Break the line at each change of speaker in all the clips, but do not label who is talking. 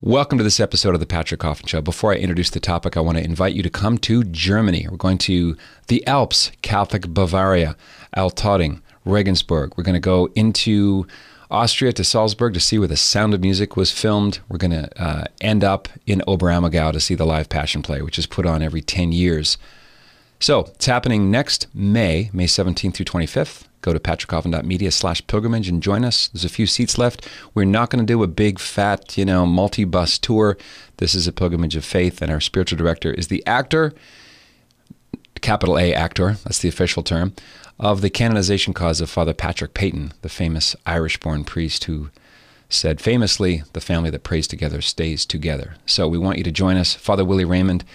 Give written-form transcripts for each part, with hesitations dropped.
Welcome to this episode of The Patrick Coffin Show. Before I introduce the topic, I want to invite you to come to Germany. We're going to the Alps, Catholic Bavaria, Altötting, Regensburg. We're going to go into Austria to Salzburg to see where The Sound of Music was filmed. We're going to end up in Oberammergau to see the live Passion Play, which is put on every 10 years. So it's happening next May 17th through 25th. Go to patrickcoffin.media/pilgrimage and join us. There's a few seats left. We're not going to do a big, fat, multi-bus tour. This is a pilgrimage of faith, and our spiritual director is the actor, capital A actor, that's the official term, of the canonization cause of Father Patrick Peyton, the famous Irish-born priest who said famously, the family that prays together stays together. So we want you to join us. Father Willie Raymond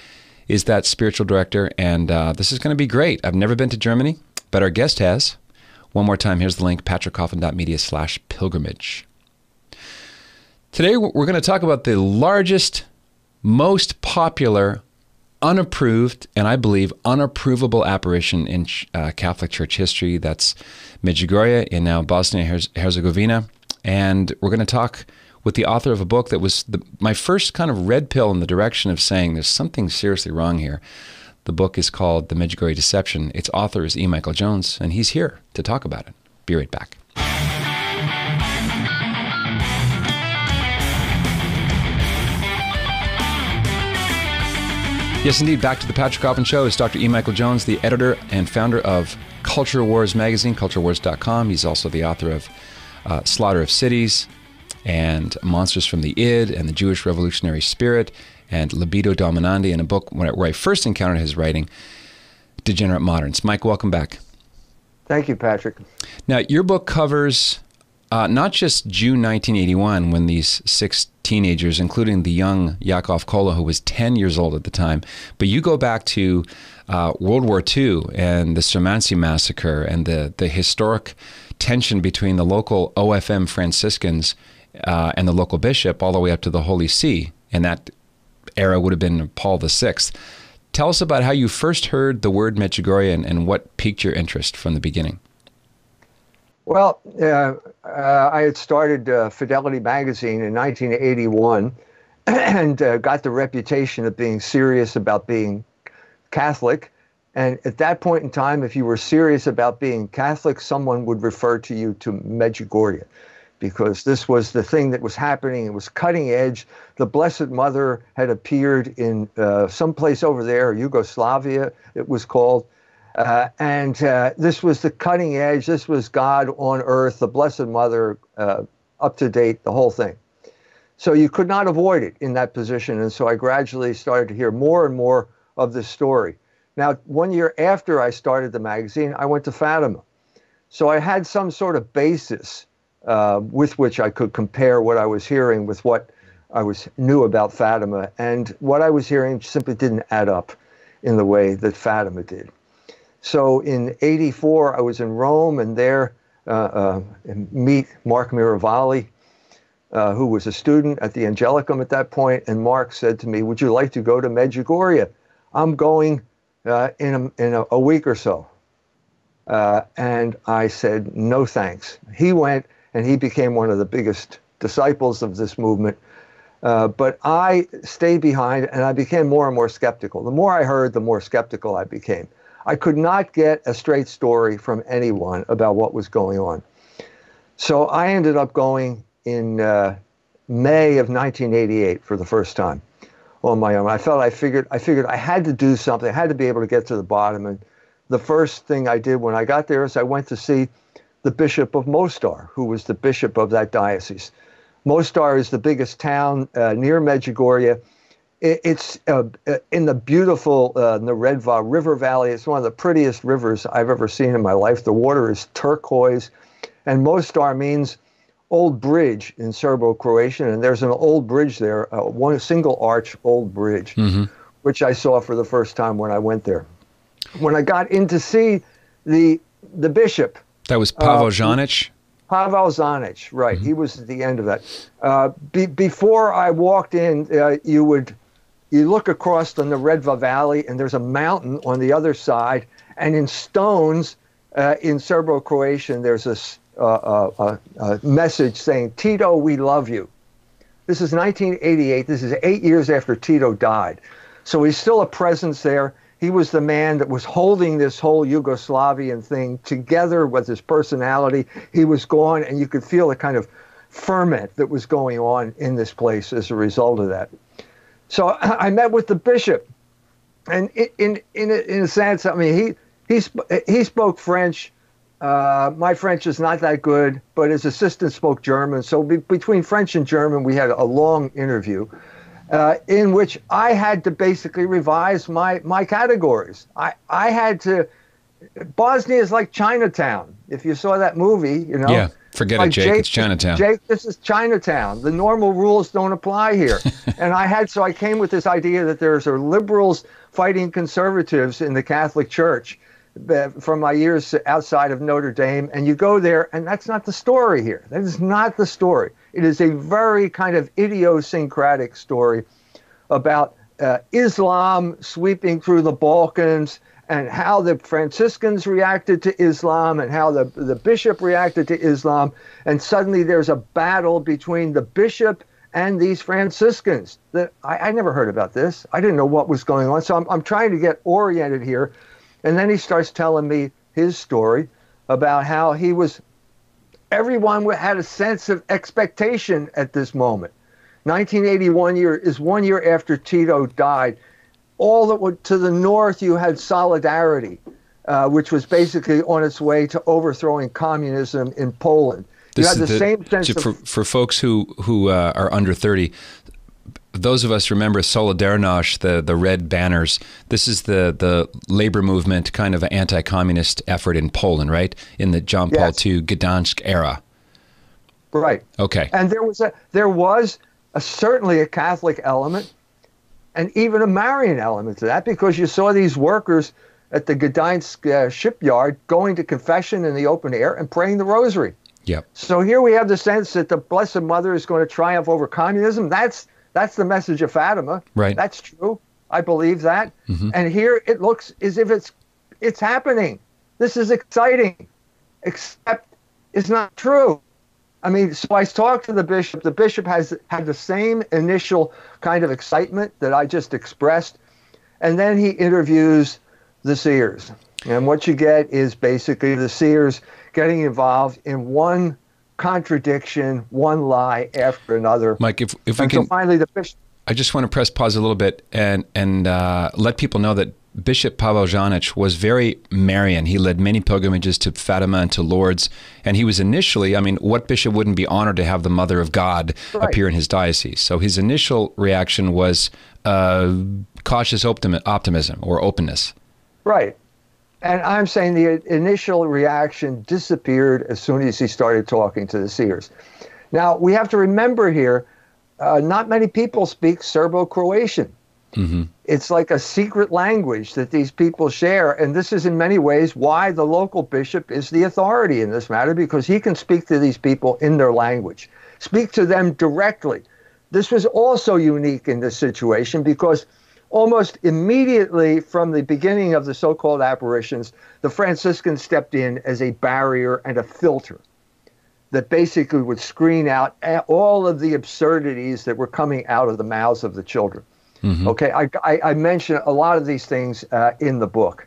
is that spiritual director, and this is going to be great. I've never been to Germany, but our guest has. One more time, here's the link, patrickcoffin.media/pilgrimage. Today, we're going to talk about the largest, most popular, unapproved, and I believe unapprovable apparition in Catholic Church history. That's Medjugorje in now Bosnia-Herzegovina. And we're going to talk with the author of a book that was my first kind of red pill in the direction of saying there's something seriously wrong here. The book is called The Medjugorje Deception. Its author is E. Michael Jones, and he's here to talk about it. Be right back. Yes, indeed. Back to the Patrick Coffin Show is Dr. E. Michael Jones, the editor and founder of Culture Wars magazine, culturewars.com. He's also the author of Slaughter of Cities and Monsters from the Id and the Jewish Revolutionary Spirit and Libido Dominandi, in a book where I first encountered his writing, Degenerate Moderns. Mike, welcome back.
Thank you, Patrick.
Now, your book covers not just June 1981, when these 6 teenagers, including the young Yakov Kola, who was 10 years old at the time, but you go back to World War II and the Surmancy massacre and the historic tension between the local OFM Franciscans and the local bishop all the way up to the Holy See, and that era would have been Paul VI. Tell us about how you first heard the word Medjugorje and what piqued your interest from the beginning.
Well, I had started Fidelity magazine in 1981 and got the reputation of being serious about being Catholic. And at that point in time, if you were serious about being Catholic, someone would refer to you to Medjugorje, because this was the thing that was happening. It was cutting edge. The Blessed Mother had appeared in someplace over there, Yugoslavia, it was called. And this was the cutting edge. This was God on earth, the Blessed Mother, up to date, the whole thing. So you could not avoid it in that position. And so I gradually started to hear more and more of this story. Now, 1 year after I started the magazine, I went to Fatima. So I had some sort of basis with which I could compare what I was hearing with what I knew about Fatima. And what I was hearing simply didn't add up in the way that Fatima did. So in '84, I was in Rome, and there meet Mark Miravalli, who was a student at the Angelicum at that point. And Mark said to me, "Would you like to go to Medjugorje? I'm going in a week or so." And I said, "No, thanks." He went, and he became one of the biggest disciples of this movement. But I stayed behind, and I became more and more skeptical. The more I heard, the more skeptical I became. I could not get a straight story from anyone about what was going on. So I ended up going in May of 1988 for the first time on my own. I figured I had to do something. I had to be able to get to the bottom. And the first thing I did when I got there is I went to see the Bishop of Mostar, who was the bishop of that diocese. Mostar is the biggest town near Medjugorje. It's in the beautiful Neretva River Valley. It's one of the prettiest rivers I've ever seen in my life. The water is turquoise. And Mostar means old bridge in Serbo-Croatian. And there's an old bridge there, one single arch old bridge, which I saw for the first time when I went there. When I got in to see the bishop.
That was Pavel Zanic?
Pavel Zanic, right. He was at the end of that. Before I walked in, you look across the Neretva Valley, and there's a mountain on the other side. And in stones, in Serbo-Croatian, there's a message saying, "Tito, we love you." This is 1988. This is 8 years after Tito died. So he's still a presence there. He was the man that was holding this whole Yugoslavian thing together with his personality. He was gone, and you could feel the kind of ferment that was going on in this place as a result of that. So I met with the bishop, and in a sense, I mean, he spoke French. My French is not that good, but his assistant spoke German. So between French and German, we had a long interview in which I had to basically revise my categories. I had to. Bosnia is like Chinatown. If you saw that movie, you know.
Yeah, forget it, Jake. It's Chinatown.
Jake, this is Chinatown. The normal rules don't apply here. And I came with this idea that there's liberals fighting conservatives in the Catholic Church from my years outside of Notre Dame. And you go there, and that's not the story here. That is not the story. It is a very kind of idiosyncratic story about Islam sweeping through the Balkans, and how the Franciscans reacted to Islam, and how the bishop reacted to Islam. And suddenly there's a battle between the bishop and these Franciscans. That I never heard about this. I didn't know what was going on. So I'm trying to get oriented here. And then he starts telling me his story about how everyone had a sense of expectation at this moment. 1981 is 1 year after Tito died. To the north, you had Solidarity, which was basically on its way to overthrowing communism in Poland. You had the same sense
for folks who are under 30. Those of us remember Solidarność, the red banners. This is the labor movement, kind of an anti-communist effort in Poland, right? In the John Paul II Gdansk era.
Right.
Okay.
And there was certainly a Catholic element, and even a Marian element to that, because you saw these workers at the Gdansk shipyard going to confession in the open air and praying the rosary.
Yep.
So here we have the sense that the Blessed Mother is going to triumph over communism. That's the message of Fatima.
Right.
That's true. I believe that. Mm-hmm. And here it looks as if it's happening. This is exciting, except it's not true. I mean, so I talked to the bishop. The bishop has had the same initial kind of excitement that I just expressed. And then he interviews the seers. And what you get is basically the seers getting involved in one contradiction, one lie after another.
Mike, if we can,
so finally the bishop.
I just want to press pause a little bit and let people know that Bishop Pavel Janic was very Marian. He led many pilgrimages to Fatima and to Lourdes. And he was initially, I mean, what bishop wouldn't be honored to have the Mother of God appear in his diocese? So his initial reaction was cautious optimism or openness. Right.
And I'm saying the initial reaction disappeared as soon as he started talking to the seers. Now, we have to remember here, not many people speak Serbo-Croatian. Mm-hmm. It's like a secret language that these people share. And this is in many ways why the local bishop is the authority in this matter, because he can speak to these people in their language, speak to them directly. This was also unique in this situation because almost immediately from the beginning of the so-called apparitions, the Franciscans stepped in as a barrier and a filter that basically would screen out all of the absurdities that were coming out of the mouths of the children. Mm-hmm. Okay, I mention a lot of these things in the book.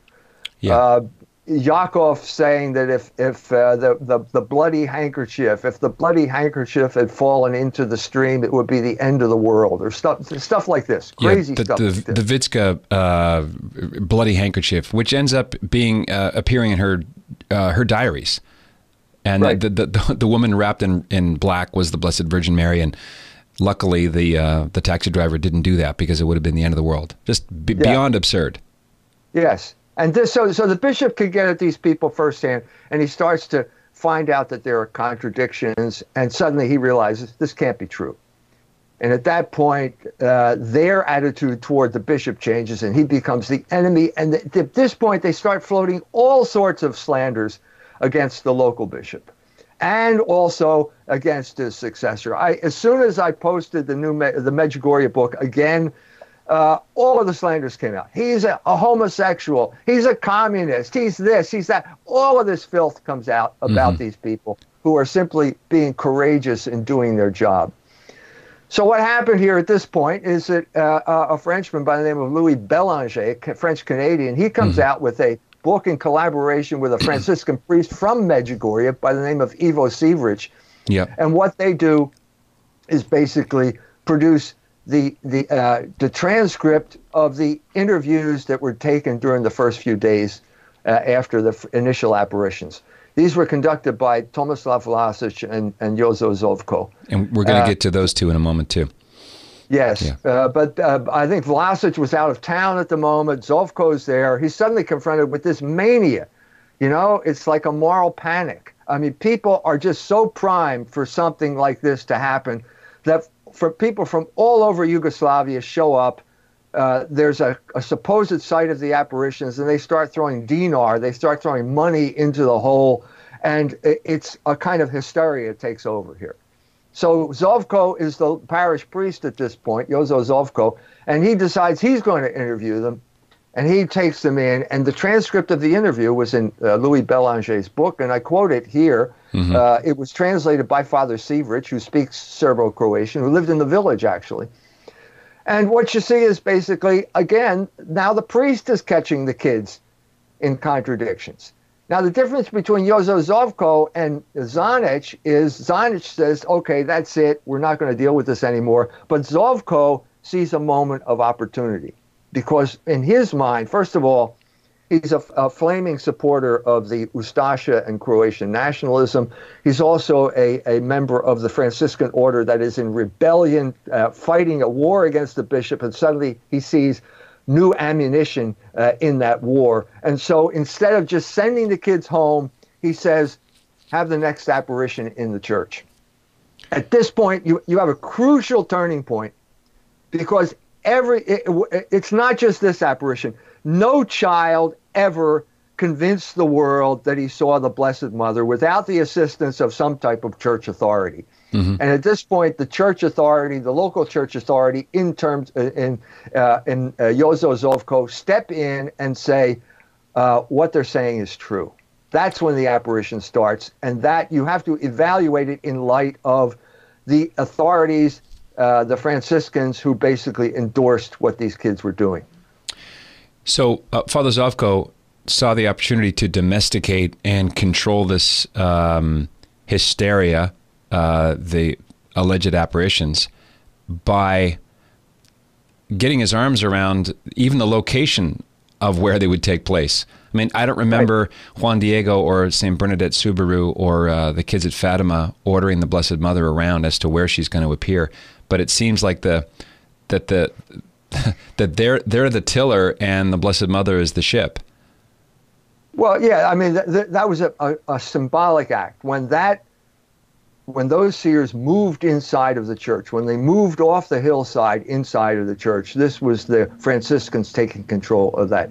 Yeah. Yakov saying that if the bloody handkerchief, if the bloody handkerchief had fallen into the stream, it would be the end of the world, or stuff like this, crazy stuff.
The Vitska bloody handkerchief, which ends up being appearing in her diaries, and right. the woman wrapped in black was the Blessed Virgin Mary, and luckily the taxi driver didn't do that because it would have been the end of the world. Just beyond absurd.
Yes. And so the bishop could get at these people firsthand, and he starts to find out that there are contradictions, and suddenly he realizes this can't be true. And at that point, their attitude toward the bishop changes, and he becomes the enemy. And at this point, they start floating all sorts of slanders against the local bishop, and also against his successor. As soon as I posted the Medjugorje book again, all of the slanders came out. He's a homosexual. He's a communist. He's this, he's that. All of this filth comes out about these people who are simply being courageous in doing their job. So what happened here at this point is that a Frenchman by the name of Louis Bélanger, a French-Canadian, he comes out with a book in collaboration with a Franciscan priest from Medjugorje by the name of Ivo Sivrich.
Yep.
And what they do is basically produce the transcript of the interviews that were taken during the first few days after the initial apparitions. These were conducted by Tomislav Vlasic and Jozo Zovko.
And we're going to get to those two in a moment, too.
Yes,
Yeah.
but I think Vlasic was out of town at the moment. Zovko's there. He's suddenly confronted with this mania. You know, it's like a moral panic. I mean, people are just so primed for something like this to happen that for people from all over Yugoslavia show up. There's a supposed site of the apparitions, and they start throwing dinar, they start throwing money into the hole, and it's a kind of hysteria takes over here. So Zovko is the parish priest at this point, Jozo Zovko, and he decides he's going to interview them, and he takes them in, and the transcript of the interview was in Louis Bélanger's book, and I quote it here. It was translated by Father Sivrich, who speaks Serbo-Croatian, who lived in the village, actually. And what you see is basically, again, now the priest is catching the kids in contradictions. Now, the difference between Jozo Zovko and Zanic is Zanic says, okay, that's it. We're not going to deal with this anymore. But Zovko sees a moment of opportunity because in his mind, first of all, he's a flaming supporter of the Ustasha and Croatian nationalism. He's also a member of the Franciscan order that is in rebellion, fighting a war against the bishop, and suddenly he sees new ammunition in that war. And so instead of just sending the kids home, he says, have the next apparition in the church. At this point, you have a crucial turning point because it's not just this apparition. No child ever convinced the world that he saw the Blessed Mother without the assistance of some type of church authority. And at this point, the church authority, the local church authority, in Jozo Zovko, step in and say what they're saying is true. That's when the apparition starts, and that you have to evaluate it in light of the authorities, the Franciscans, who basically endorsed what these kids were doing.
So Father Zovko saw the opportunity to domesticate and control this hysteria, the alleged apparitions, by getting his arms around even the location of where they would take place. I mean, I don't remember Juan Diego or St. Bernadette Subaru or the kids at Fatima ordering the Blessed Mother around as to where she's going to appear, but it seems like that they're the tiller and the Blessed Mother is the ship.
Well, yeah, I mean, that was a symbolic act. When those seers moved inside of the church, when they moved off the hillside inside of the church, this was the Franciscans taking control of that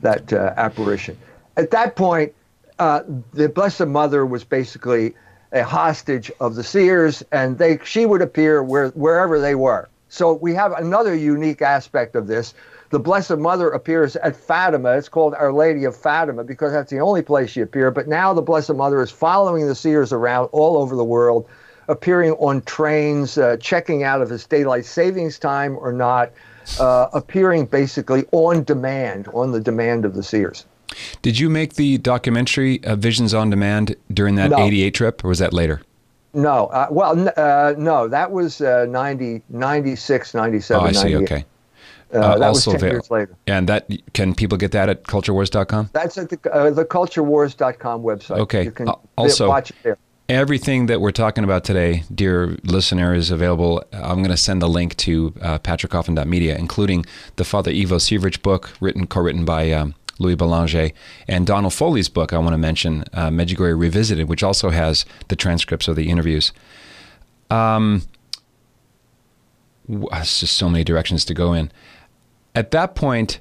apparition. At that point, the Blessed Mother was basically a hostage of the seers, and she would appear wherever they were. So we have another unique aspect of this. The Blessed Mother appears at Fatima. It's called Our Lady of Fatima because that's the only place she appeared. But now the Blessed Mother is following the seers around all over the world, appearing on trains, checking out if it's daylight savings time or not, appearing basically on the demand of the seers.
Did you make the documentary Visions on Demand during that 88 trip, or was that later?
No. No, that was 96, 97,
Oh, I see.
98.
Okay.
That
also
was 10 years later.
And can people get that at culturewars.com?
That's at the culturewars.com website.
Okay.
You can
Also,
watch it there.
Everything that we're talking about today, dear listener, is available. I'm going to send the link to patrickhoffman.media, including the Father Ivo Sivrich book, co-written by Louis Bélanger, and Donald Foley's book I want to mention, Medjugorje Revisited, which also has the transcripts of the interviews. It's just so many directions to go in. At that point,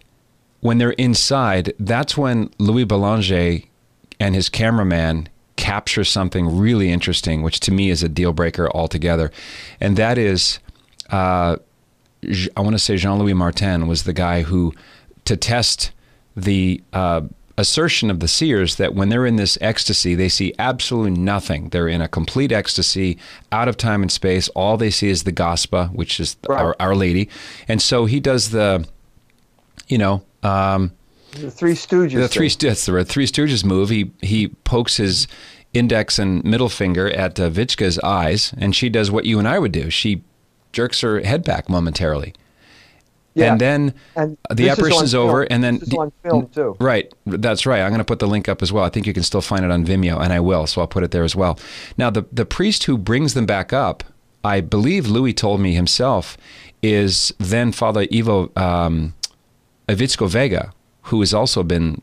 when they're inside, that's when Louis Bélanger and his cameraman capture something really interesting, which to me is a deal breaker altogether. And that is, I want to say Jean-Louis Martin was the guy who, to test the assertion of the seers that when they're in this ecstasy, they see absolutely nothing. They're in a complete ecstasy, out of time and space. All they see is the Gaspa, which is Our Lady. And so he does the,
the Three Stooges.
The Three Stooges move. He pokes his index and middle finger at Vitka's eyes, and she does what you and I would do. She jerks her head back momentarily. Yeah. And then the apparition's over, and then
this is on film too.
Right, that's right. I'm going to put the link up as well. I think you can still find it on Vimeo, and I will, so I'll put it there as well. Now, the priest who brings them back up, I believe Louis told me himself, is then Father Ivo Ivitzko Vega, who has also been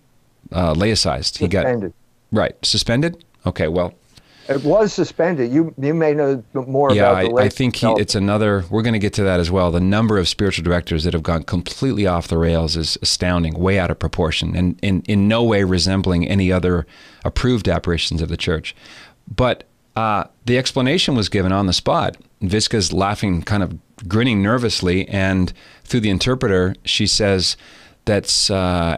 laicized.
Suspended.
Suspended? Okay, well.
It was suspended. You may know more about the
I think it's another, we're going to get to that as well. The number of spiritual directors that have gone completely off the rails is astounding, way out of proportion, and in no way resembling any other approved apparitions of the church. But the explanation was given on the spot. Vitka's laughing, kind of grinning nervously, and through the interpreter, she says that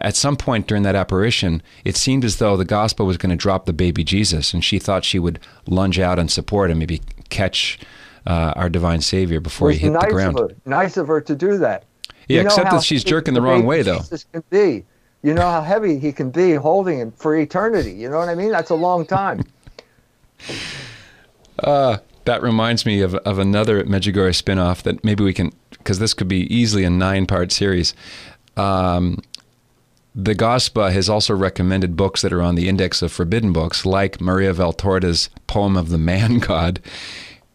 at some point during that apparition, it seemed as though the gospel was going to drop the baby Jesus, and she thought she would lunge out and support him, maybe catch our divine Savior before he hit the ground.
Nice of her to do that.
Yeah, except that she's jerking the wrong way, though.
Jesus can be. You know how heavy he can be holding him for eternity. You know what I mean? That's a long time.
That reminds me of another Medjugorje spinoff that maybe we can, because this could be easily a 9-part series. The Gaspa has also recommended books that are on the index of forbidden books, like Maria Valtorta's poem of the Man God.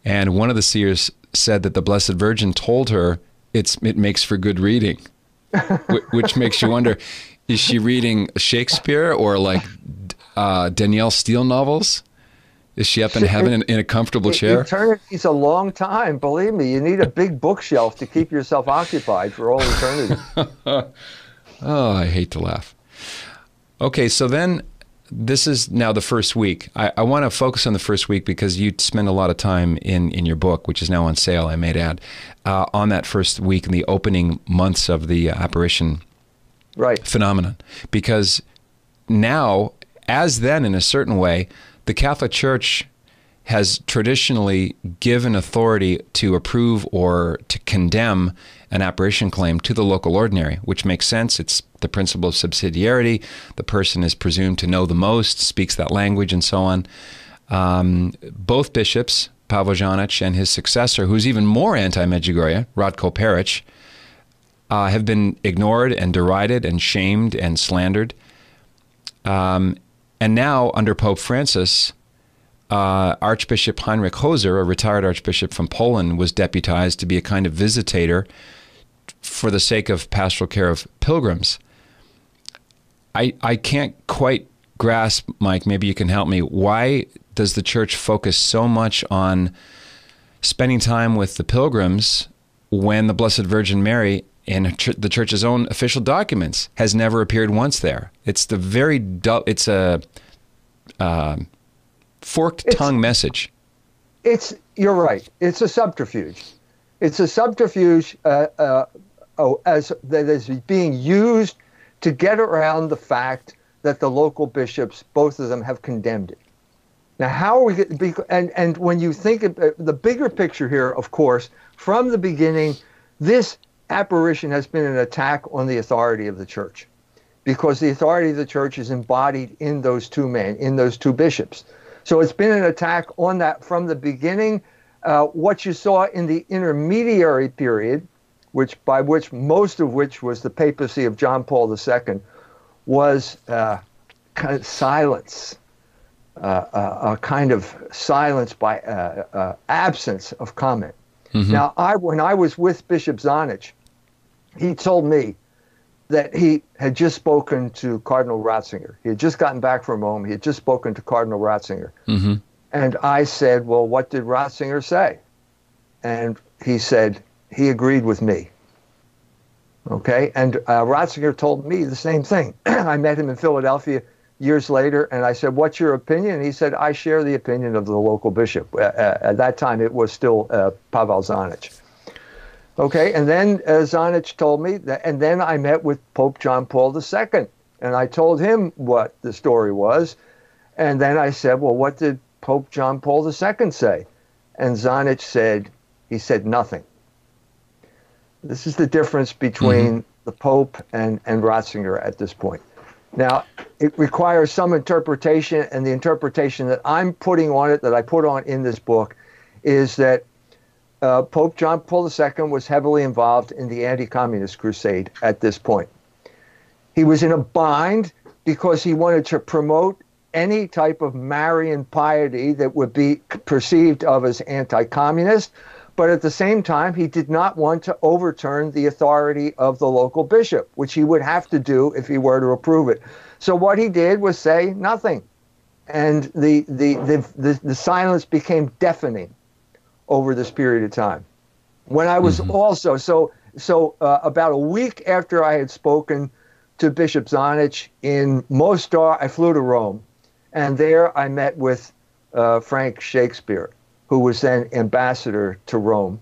And one of the seers said that the Blessed Virgin told her it makes for good reading, which makes you wonder, is she reading Shakespeare or like Danielle Steele novels? Is she up in heaven in a comfortable chair?
Eternity's a long time. Believe me, you need a big bookshelf to keep yourself occupied for all eternity.
Oh, I hate to laugh. Okay, so then this is now the first week. I want to focus on the first week because you spend a lot of time in your book, which is now on sale, I may add, on that first week in the opening months of the apparition phenomenon. Because now, as then in a certain way, the Catholic Church has traditionally given authority to approve or to condemn an apparition claim to the local ordinary, which makes sense. It's the principle of subsidiarity. The person is presumed to know the most, speaks that language, and so on. Both bishops, Pavel Janic and his successor, who's even more anti-Medjugorje, Radko Peric, have been ignored and derided and shamed and slandered. And now, under Pope Francis, Archbishop Heinrich Hoser, a retired archbishop from Poland, was deputized to be a kind of visitator for the sake of pastoral care of pilgrims. I can't quite grasp, Mike, maybe you can help me. Why does the church focus so much on spending time with the pilgrims when the Blessed Virgin Mary, in the church's own official documents, has never appeared once there? It's it's a forked tongue message.
You're right. It's a subterfuge. It's a subterfuge that is being used to get around the fact that the local bishops, both of them, have condemned it. Now, how are we going to be? And when you think of the bigger picture here, of course, from the beginning, this apparition has been an attack on the authority of the church, because the authority of the church is embodied in those two men, in those two bishops. So it's been an attack on that from the beginning. What you saw in the intermediary period, most of which was the papacy of John Paul II, was kind of silence, a kind of silence by absence of comment. Mm-hmm. Now, when I was with Bishop Zanic, he told me that he had just spoken to Cardinal Ratzinger. He had just gotten back from Rome. He had just spoken to Cardinal Ratzinger. Mm-hmm. And I said, well, what did Ratzinger say? And he said, he agreed with me. Okay? And Ratzinger told me the same thing. I met him in Philadelphia years later, and I said, what's your opinion? And he said, I share the opinion of the local bishop. At that time, it was still Pavel Zanic. Okay, and then Zanic told me that, and then I met with Pope John Paul II. And I told him what the story was. And then I said, well, what did Pope John Paul II say? And Zonich said, he said nothing. This is the difference between the Pope and Ratzinger at this point. Now, it requires some interpretation, and the interpretation that I'm putting on it, that I put on in this book, is that Pope John Paul II was heavily involved in the anti-communist crusade at this point. He was in a bind because he wanted to promote any type of Marian piety that would be perceived of as anti-communist, but at the same time, he did not want to overturn the authority of the local bishop, which he would have to do if he were to approve it. So what he did was say nothing, and the silence became deafening over this period of time. When I was also about a week after I had spoken to Bishop Zonich in Mostar, I flew to Rome, and there I met with Frank Shakespeare, who was then ambassador to Rome.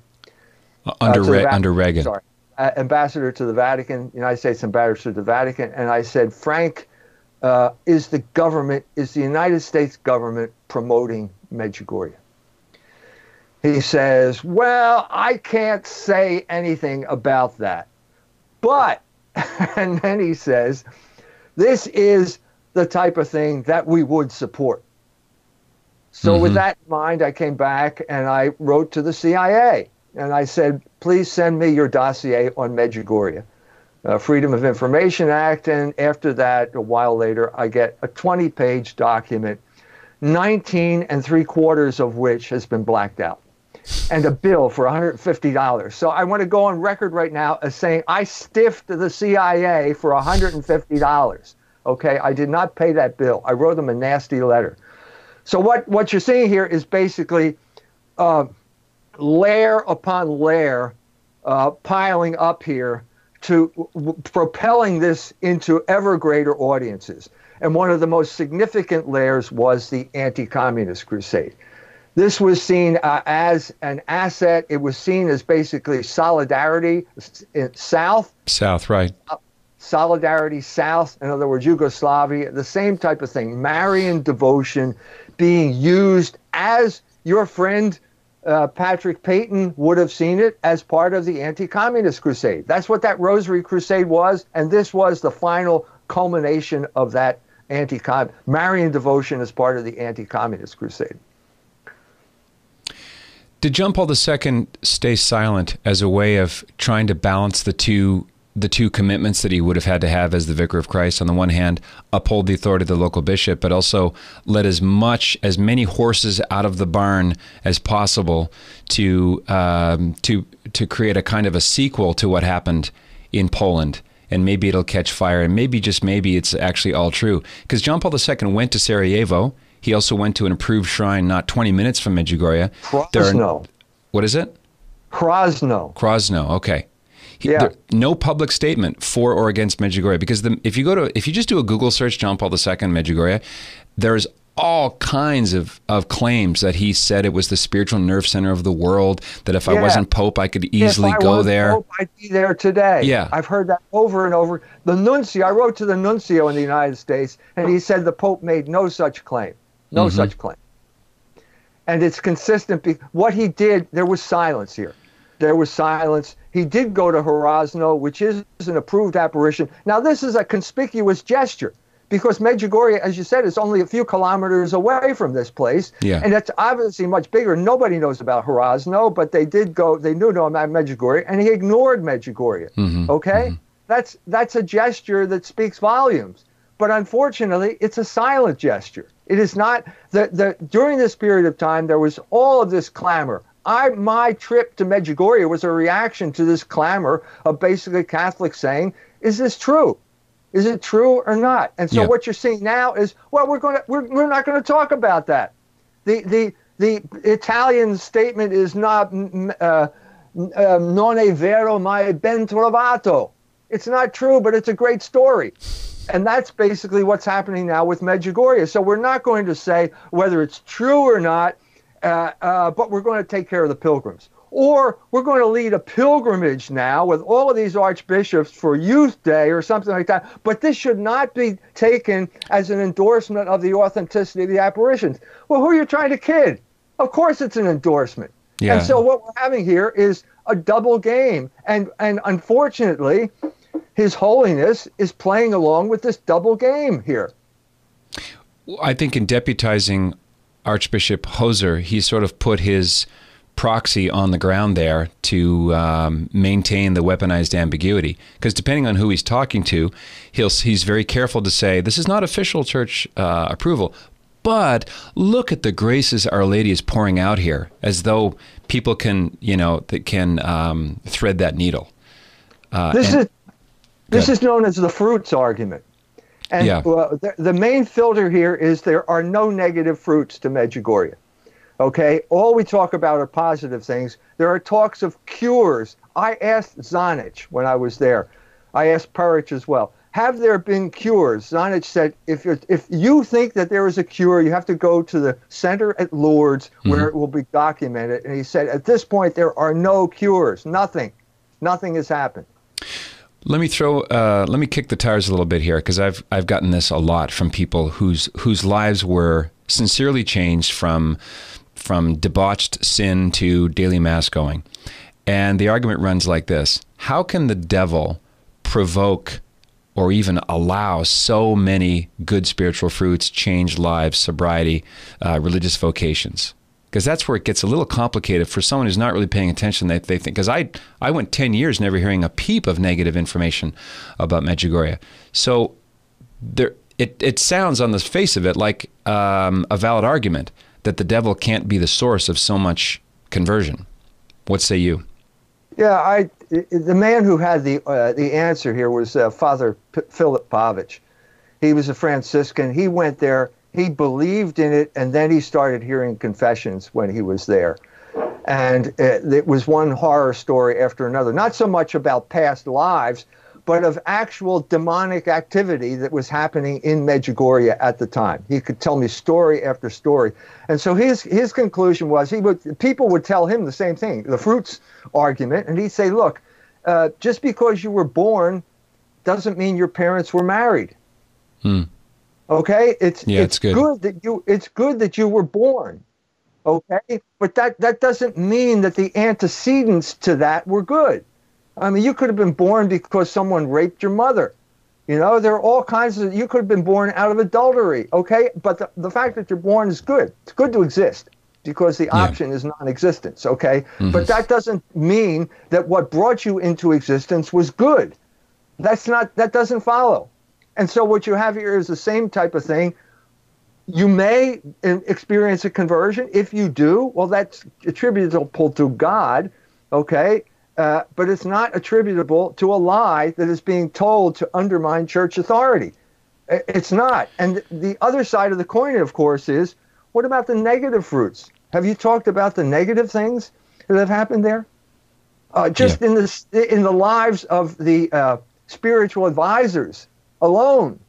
Under Reagan.
Sorry, ambassador to the Vatican, United States ambassador to the Vatican. And I said, Frank, is the United States government promoting Medjugorje? He says, well, I can't say anything about that. But, and then he says, this is the type of thing that we would support. So with that in mind, I came back and I wrote to the CIA. And I said, please send me your dossier on Medjugorje, Freedom of Information Act. And after that, a while later, I get a 20-page document, 19 3/4 of which has been blacked out, and a bill for $150. So I want to go on record right now as saying I stiffed the CIA for $150. Okay, I did not pay that bill. I wrote them a nasty letter. So what you're seeing here is basically layer upon layer piling up here to propelling this into ever greater audiences. And one of the most significant layers was the anti-communist crusade. This was seen as an asset. It was seen as basically solidarity South.
South, right.
Solidarity South, in other words, Yugoslavia, the same type of thing. Marian devotion being used as your friend Patrick Peyton would have seen it as part of the anti-communist crusade. That's what that Rosary Crusade was, and this was the final culmination of that Marian devotion as part of the anti-communist crusade.
Did John Paul II stay silent as a way of trying to balance the two commitments that he would have had to have as the Vicar of Christ? On the one hand, uphold the authority of the local bishop, but also let as many horses out of the barn as possible to create a kind of a sequel to what happened in Poland. And maybe it'll catch fire, and maybe, just maybe, it's actually all true. Because John Paul II went to Sarajevo. He also went to an approved shrine not 20 minutes from Medjugorje.
Krosno.
What is it?
Krosno.
Krosno, okay.
Yeah.
No public statement for or against Medjugorje, because if you just do a Google search, John Paul II, Medjugorje, there's all kinds of claims that he said it was the spiritual nerve center of the world, that if I wasn't Pope, I could easily go there.
Pope, I'd be there today.
Yeah.
I've heard that over and over. The nuncio, I wrote to the nuncio in the United States, and he said the Pope made no such claim. No such claim. And it's consistent. What he did, there was silence here. There was silence. He did go to Hrozno, which is an approved apparition. Now, this is a conspicuous gesture because Medjugorje, as you said, is only a few kilometers away from this place. Yeah. And it's obviously much bigger. Nobody knows about Hrozno, but they did go, they knew about Medjugorje, and he ignored Medjugorje. Okay? That's a gesture that speaks volumes. But unfortunately, it's a silent gesture. It is not, during this period of time, there was all of this clamor. My trip to Medjugorje was a reaction to this clamor of basically Catholics saying, is this true? Is it true or not? And so what you're seeing now is, well, we're not going to talk about that. The Italian statement is not non è vero ma è ben trovato. It's not true, but it's a great story. And that's basically what's happening now with Medjugorje. So we're not going to say whether it's true or not, but we're going to take care of the pilgrims. Or we're going to lead a pilgrimage now with all of these archbishops for Youth Day or something like that. But this should not be taken as an endorsement of the authenticity of the apparitions. Well, who are you trying to kid? Of course it's an endorsement.
Yeah.
And so what we're having here is a double game. And unfortunately, His Holiness is playing along with this double game here.
I think in deputizing Archbishop Hoser, he sort of put his proxy on the ground there to maintain the weaponized ambiguity. Because depending on who he's talking to, he's very careful to say, this is not official church approval, but look at the graces Our Lady is pouring out here, as though people can, thread that needle.
This is known as the fruits argument. And
yeah.
The main filter here is there are no negative fruits to Medjugorje. Okay, all we talk about are positive things. There are talks of cures. I asked Zanic when I was there. I asked Perich as well. Have there been cures? Zanic said, if you think that there is a cure, you have to go to the center at Lourdes where it will be documented. And he said, at this point, there are no cures. Nothing has happened.
Let me kick the tires a little bit here, because I've gotten this a lot from people whose lives were sincerely changed from debauched sin to daily mass going. And the argument runs like this: how can the devil provoke or even allow so many good spiritual fruits, changed lives, sobriety, religious vocations? Because that's where it gets a little complicated for someone who's not really paying attention. They think, because I went 10 years never hearing a peep of negative information about Medjugorje. So it sounds on the face of it like a valid argument that the devil can't be the source of so much conversion. What say you?
Yeah, the man who had the answer here was Father Philip Pavic. He was a Franciscan. He went there. He believed in it, and then he started hearing confessions when he was there. And it was one horror story after another, not so much about past lives, but of actual demonic activity that was happening in Medjugorje at the time. He could tell me story after story. And so his conclusion was people would tell him the same thing, the fruits argument, and he'd say, look, just because you were born doesn't mean your parents were married. Okay, it's good that you were born. Okay, but that doesn't mean that the antecedents to that were good. I mean, you could have been born because someone raped your mother. There are all kinds of. You could have been born out of adultery. Okay, but the fact that you're born is good. It's good to exist because the option is non-existence. Okay, but that doesn't mean that what brought you into existence was good. That doesn't follow. And so what you have here is the same type of thing. You may experience a conversion. If you do, well, that's attributable to God, okay? But it's not attributable to a lie that is being told to undermine church authority. It's not. And the other side of the coin, of course, is what about the negative fruits? Have you talked about the negative things that have happened there? In the lives of the spiritual advisors alone,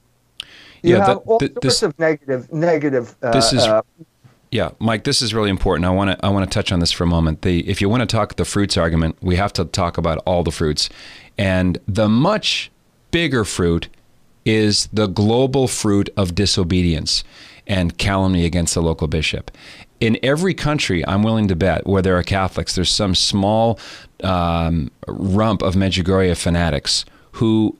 you have all sorts of negative.
Mike, this is really important. I want to touch on this for a moment. If you want to talk the fruits argument, we have to talk about all the fruits, and the much bigger fruit is the global fruit of disobedience and calumny against the local bishop. In every country, I'm willing to bet, where there are Catholics, there's some small rump of Medjugorje fanatics who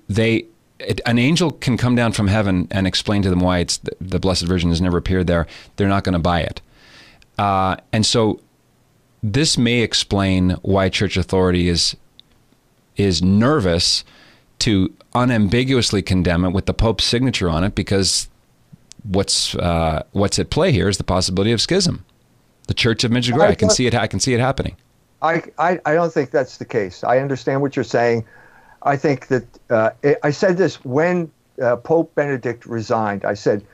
an angel can come down from heaven and explain to them why it's the Blessed Virgin has never appeared there. They're not going to buy it. And so this may explain why church authority is nervous to unambiguously condemn it with the Pope's signature on it, because what's at play here is the possibility of schism. The Church of Medjugorje, I can see it happening.
I don't think that's the case. I understand what you're saying. I think that I said this when Pope Benedict resigned. I said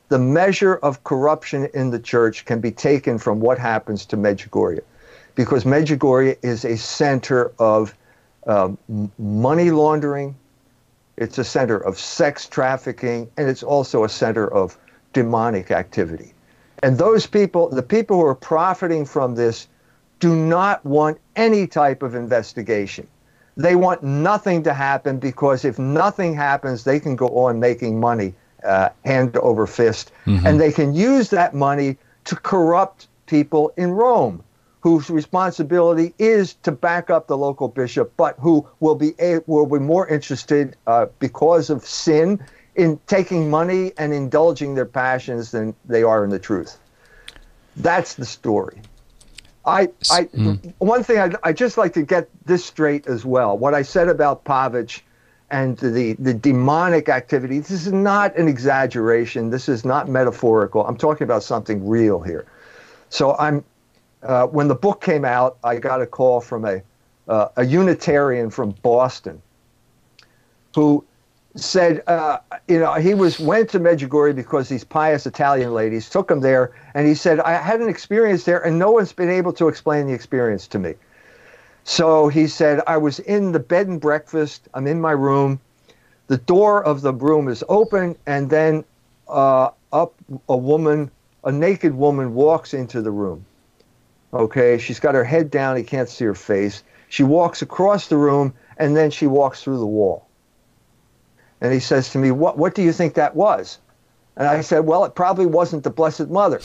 the measure of corruption in the church can be taken from what happens to Medjugorje, because Medjugorje is a center of money laundering, it's a center of sex trafficking, and it's also a center of demonic activity. And those people, the people who are profiting from this do not want any type of investigation. They want nothing to happen, because if nothing happens, they can go on making money hand over fist. And they can use that money to corrupt people in Rome, whose responsibility is to back up the local bishop, but who will be more interested because of sin in taking money and indulging their passions than they are in the truth. That's the story. One thing I'd just like to get this straight as well. What I said about Pavic and the demonic activity, this is not an exaggeration. This is not metaphorical. I'm talking about something real here. So when the book came out, I got a call from a Unitarian from Boston who said, he went to Medjugorje because these pious Italian ladies took him there, and he said, I had an experience there, and no one's been able to explain the experience to me. So he said, I was in the bed and breakfast, I'm in my room, the door of the room is open, and then up a naked woman walks into the room. Okay, she's got her head down, he can't see her face. She walks across the room, and then she walks through the wall. And he says to me, what do you think that was? And I said, well, it probably wasn't the Blessed Mother,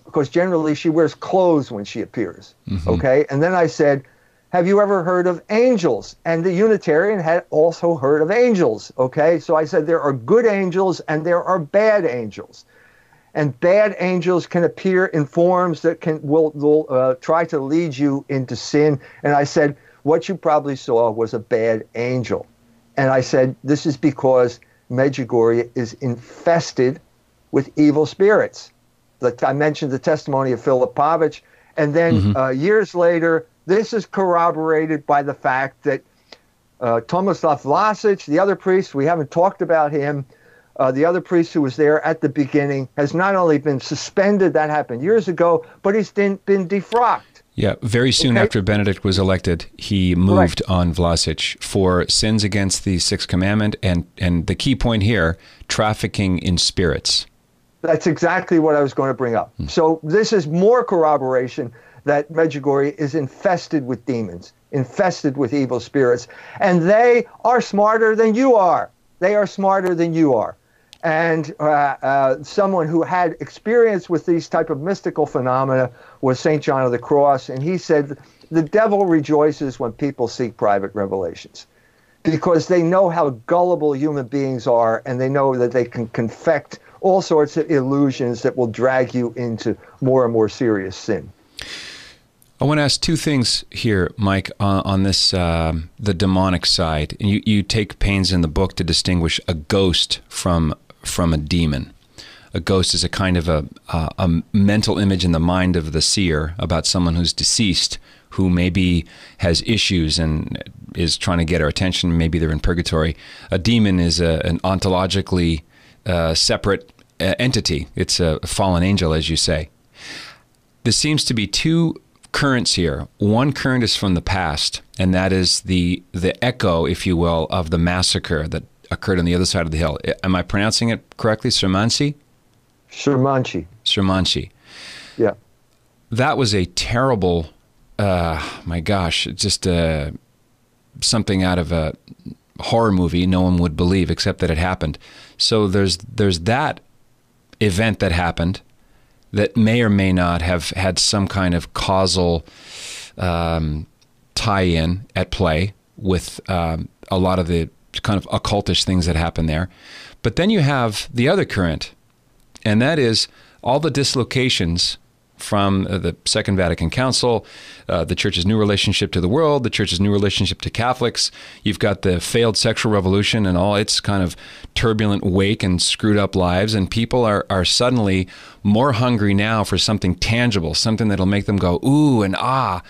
because generally she wears clothes when she appears. Okay? And then I said, have you ever heard of angels? And the Unitarian had also heard of angels. Okay? So I said, there are good angels and there are bad angels. And bad angels can appear in forms that will try to lead you into sin. And I said, what you probably saw was a bad angel. And I said, this is because Medjugorje is infested with evil spirits. I mentioned the testimony of Philip Pavic. And then years later, this is corroborated by the fact that Tomislav Vlasic, the other priest, we haven't talked about him, the other priest who was there at the beginning, has not only been suspended, that happened years ago, but he's been defrocked.
Yeah, very soon after Benedict was elected, he moved on Vlasic for sins against the Sixth Commandment, and the key point here, trafficking in spirits.
That's exactly what I was going to bring up. So this is more corroboration that Medjugorje is infested with demons, infested with evil spirits, and they are smarter than you are. They are smarter than you are. And someone who had experience with these type of mystical phenomena was St. John of the Cross, and he said, the devil rejoices when people seek private revelations, because they know how gullible human beings are, and they know that they can confect all sorts of illusions that will drag you into more and more serious sin.
I want to ask two things here, Mike, on this, the demonic side. And you take pains in the book to distinguish a ghost from a demon. A ghost is a kind of a mental image in the mind of the seer about someone who's deceased, who maybe has issues and is trying to get our attention. Maybe they're in purgatory. A demon is an ontologically separate entity. It's a fallen angel, as you say. There seems to be two currents here. One current is from the past, and that is the echo, if you will, of the massacre that occurred on the other side of the hill. Am I pronouncing it correctly? Sirmansi? Sirmansi.
Yeah.
That was a terrible, my gosh, just something out of a horror movie no one would believe, except that it happened. So there's that event that happened that may or may not have had some kind of causal tie-in at play with a lot of the kind of occultish things that happen there. But then you have the other current, and that is all the dislocations from the Second Vatican Council, the Church's new relationship to the world, the Church's new relationship to Catholics. You've got the failed sexual revolution and all its kind of turbulent wake and screwed up lives, and people are suddenly more hungry now for something tangible, something that'll make them go, ooh and ah.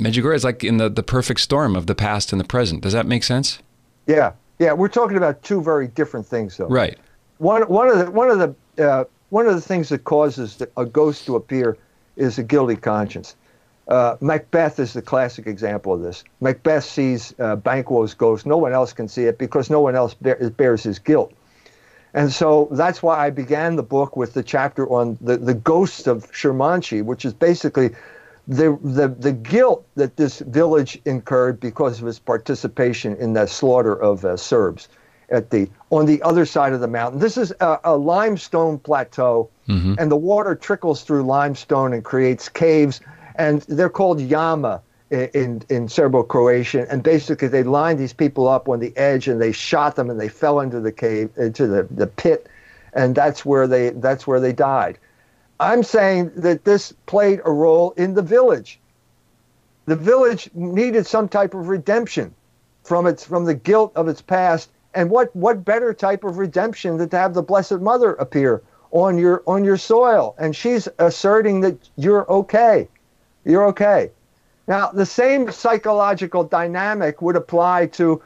Medjugorje is like in the perfect storm of the past and the present. Does that make sense?
Yeah. We're talking about two very different things, though.
Right.
One of the things that causes a ghost to appear is a guilty conscience. Macbeth is the classic example of this. Macbeth sees Banquo's ghost. No one else can see it because no one else bears his guilt. And so that's why I began the book with the chapter on the ghosts of Shermanshi, which is basically the guilt that this village incurred because of its participation in that slaughter of Serbs on the other side of the mountain. This is a limestone plateau, and the water trickles through limestone and creates caves, and they're called yama in Serbo-Croatian. And basically, they lined these people up on the edge, and they shot them, and they fell into the cave, into the pit, and that's where they died. I'm saying that this played a role in the village. The village needed some type of redemption from the guilt of its past. And what better type of redemption than to have the Blessed Mother appear on your soil? And she's asserting that you're okay. You're okay. Now, the same psychological dynamic would apply to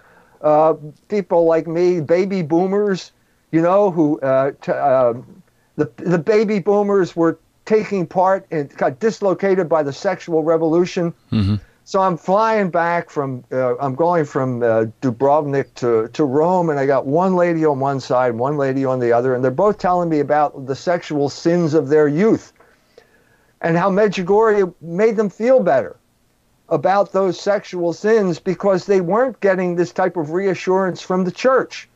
people like me, baby boomers, who the baby boomers were taking part and got dislocated by the sexual revolution. So I'm flying back I'm going from Dubrovnik to Rome, and I got one lady on one side, one lady on the other, and they're both telling me about the sexual sins of their youth and how Medjugorje made them feel better about those sexual sins because they weren't getting this type of reassurance from the church.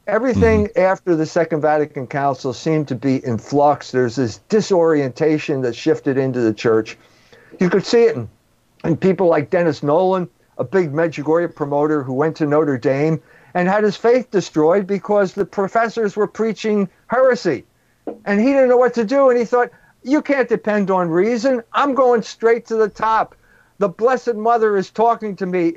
Everything after the Second Vatican Council seemed to be in flux. There's this disorientation that shifted into the church. You could see it in people like Dennis Nolan, a big Medjugorje promoter who went to Notre Dame and had his faith destroyed because the professors were preaching heresy. And he didn't know what to do. And he thought, you can't depend on reason. I'm going straight to the top. The Blessed Mother is talking to me.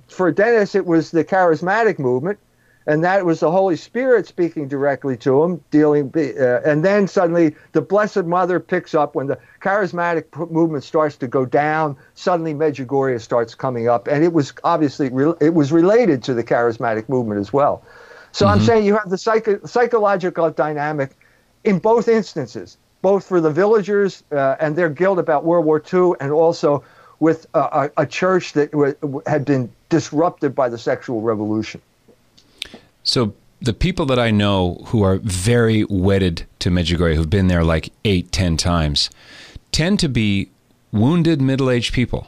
For Dennis, it was the charismatic movement. And that was the Holy Spirit speaking directly to him, and then suddenly the Blessed Mother picks up when the charismatic movement starts to go down. Suddenly Medjugorje starts coming up, and it was obviously it was related to the charismatic movement as well. So I'm saying you have the psychological dynamic in both instances, both for the villagers and their guilt about World War II, and also with a church that had been disrupted by the sexual revolution.
So the people that I know who are very wedded to Medjugorje, who've been there like 8-10 times, tend to be wounded middle-aged people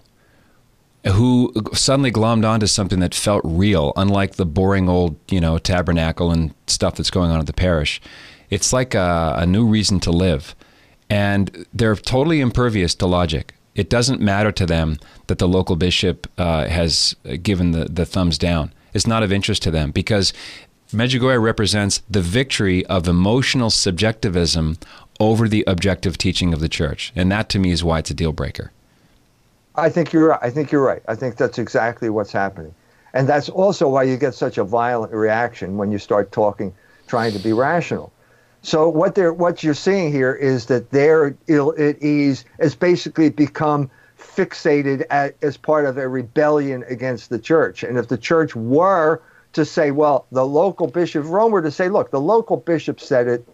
who suddenly glommed onto something that felt real, unlike the boring old, tabernacle and stuff that's going on at the parish. It's like a new reason to live. And they're totally impervious to logic. It doesn't matter to them that the local bishop has given the thumbs down. It's not of interest to them because Medjugorje represents the victory of emotional subjectivism over the objective teaching of the church. And that to me is why it's a deal breaker.
I think you're right. I think that's exactly what's happening. And that's also why you get such a violent reaction when you start trying to be rational. So what you're seeing here is that their ill at ease has basically become fixated as part of a rebellion against the church. And if the church were to say, well, the local bishop of Rome were to say, look, the local bishop said it,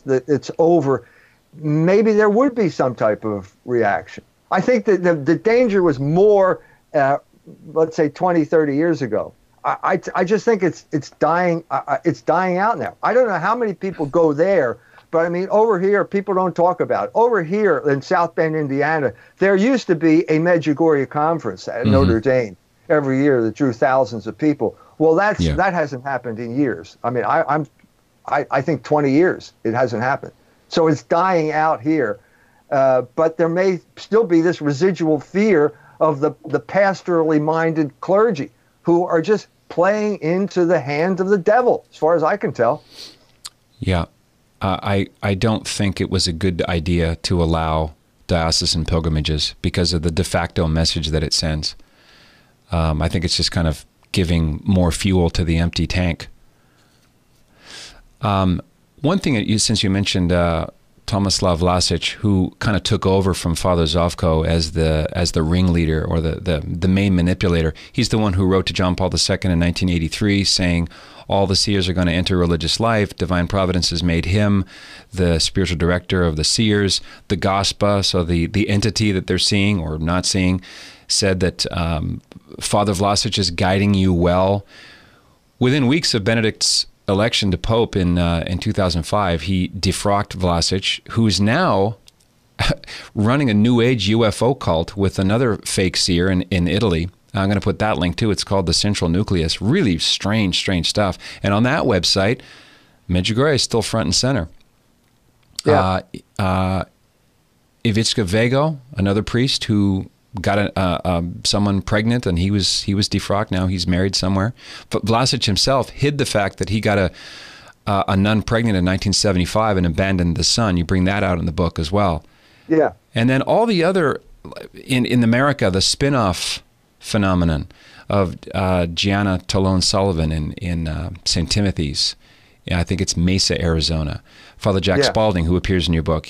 it's over, maybe there would be some type of reaction. I think that the danger was more, let's say 20, 30 years ago. I just think it's dying out now. I don't know how many people go there, but I mean, over here, people don't talk about it. Over here in South Bend, Indiana, there used to be a Medjugorje conference at Notre Dame every year that drew thousands of people. Well, that hasn't happened in years. I mean, I think 20 years it hasn't happened. So it's dying out here. But there may still be this residual fear of the pastorally minded clergy who are just playing into the hand of the devil, as far as I can tell.
Yeah. I don't think it was a good idea to allow diocesan pilgrimages because of the de facto message that it sends. I think it's just kind of giving more fuel to the empty tank. One thing, since you mentioned Tomislav Vlasic, who kind of took over from Father Zovko as the ringleader or the main manipulator. He's the one who wrote to John Paul II in 1983 saying, all the seers are going to enter religious life. Divine Providence has made him the spiritual director of the seers. The Gospa, so the entity that they're seeing or not seeing, said that Father Vlasic is guiding you well. Within weeks of Benedict's election to Pope in 2005, he defrocked Vlasic, who's now running a New Age UFO cult with another fake seer in Italy. I'm going to put that link too. It's called The Central Nucleus. Really strange stuff. And on that website, Medjugorje is still front and center.
Yeah.
Ivica Vego, another priest who got someone pregnant, and he was defrocked. Now he's married somewhere. But Vlasic himself hid the fact that he got a nun pregnant in 1975 and abandoned the son. You bring that out in the book as well.
Yeah.
And then all the other in America, the spin-off phenomenon of Gianna Talone Sullivan in St. Timothy's. I think it's Mesa, Arizona. Father Jack Spalding, who appears in your book,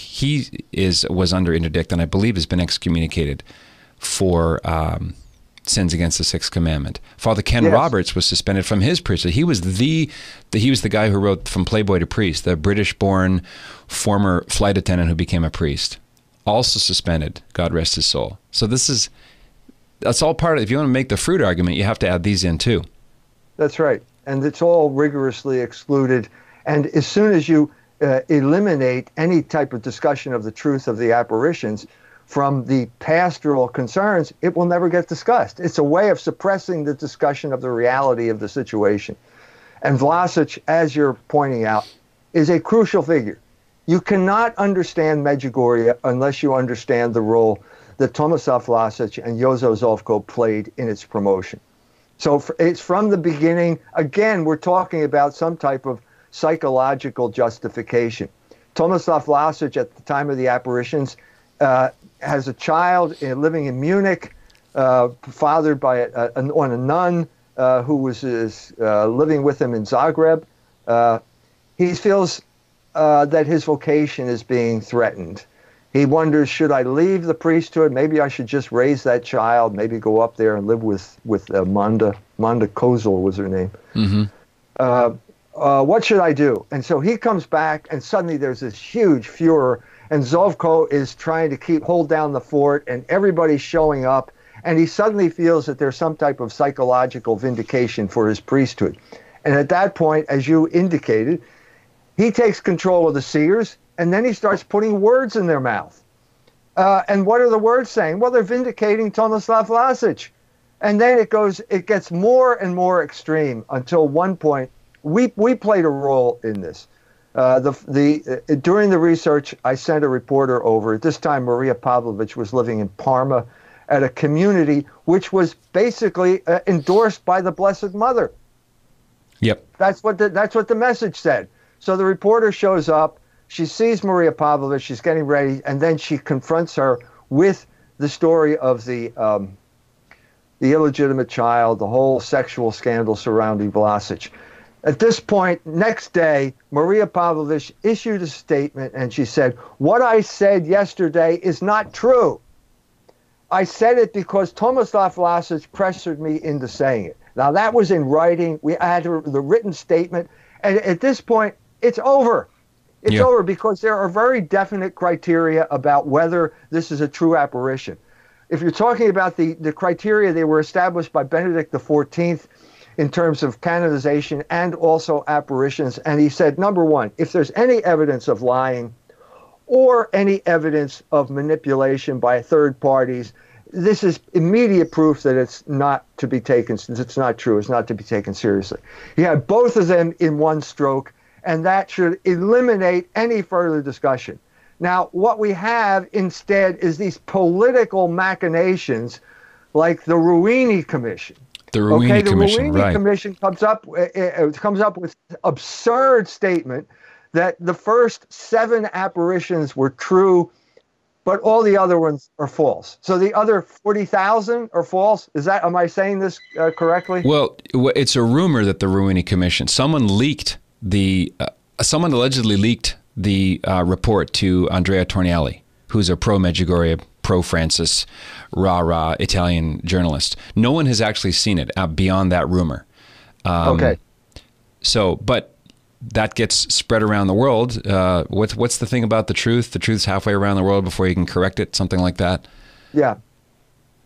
was under interdict and I believe has been excommunicated for sins against the Sixth Commandment. Father Ken Roberts was suspended from his priesthood. He was the guy who wrote From Playboy to Priest, the British-born former flight attendant who became a priest. Also suspended. God rest his soul. So that's all part of it. If you want to make the fruit argument, you have to add these in too.
That's right. And it's all rigorously excluded. And as soon as you eliminate any type of discussion of the truth of the apparitions from the pastoral concerns, it will never get discussed. It's a way of suppressing the discussion of the reality of the situation. And Vlasic, as you're pointing out, is a crucial figure. You cannot understand Medjugorje unless you understand the role that Tomislav Vlasic and Jozo Zovko played in its promotion. So it's from the beginning. Again, we're talking about some type of psychological justification. Tomislav Vlasic, at the time of the apparitions, has a child living in Munich, fathered by a nun who was living with him in Zagreb. He feels that his vocation is being threatened. He wonders, should I leave the priesthood? Maybe I should just raise that child, maybe go up there and live with Manda. Manda Kozel was her name. Mm-hmm. What should I do? And so he comes back, and suddenly there's this huge furor, and Zovko is trying to hold down the fort, and everybody's showing up, and he suddenly feels that there's some type of psychological vindication for his priesthood. And at that point, as you indicated, he takes control of the seers, and then he starts putting words in their mouth. And what are the words saying? Well, they're vindicating Tomislav Vlasic. And then it gets more and more extreme until one point, we played a role in this. During the research, I sent a reporter over. At this time, Maria Pavlovich was living in Parma at a community which was basically endorsed by the Blessed Mother.
Yep.
That's what the message said. So the reporter shows up. She sees Maria Pavlovich. She's getting ready, and then she confronts her with the story of the illegitimate child, the whole sexual scandal surrounding Vlasic. At this point, next day, Maria Pavlovich issued a statement, and she said, "What I said yesterday is not true. I said it because Tomislav Vlasic pressured me into saying it." Now, that was in writing. We had the written statement. And at this point, it's over. It's over because there are very definite criteria about whether this is a true apparition. If you're talking about the criteria, they were established by Benedict XIV in terms of canonization and also apparitions. And he said, number one, if there's any evidence of lying or any evidence of manipulation by third parties, this is immediate proof that it's not to be taken, it's not true, it's not to be taken seriously. You have both of them in one stroke, and that should eliminate any further discussion. Now, what we have instead is these political machinations like the Ruini Commission.
The Ruini Commission,
right. The Ruini Commission comes up with absurd statement that the first 7 apparitions were true, but all the other ones are false. So the other 40,000 are false. Am I saying this correctly?
Well, it's a rumor that the Ruini Commission, someone allegedly leaked the report to Andrea Tornielli, who's a pro-Medjugorje, pro-Francis, rah-rah Italian journalist. No one has actually seen it beyond that rumor.
Okay.
So, but that gets spread around the world. What's the thing about the truth? The truth's halfway around the world before you can correct it, something like that.
Yeah.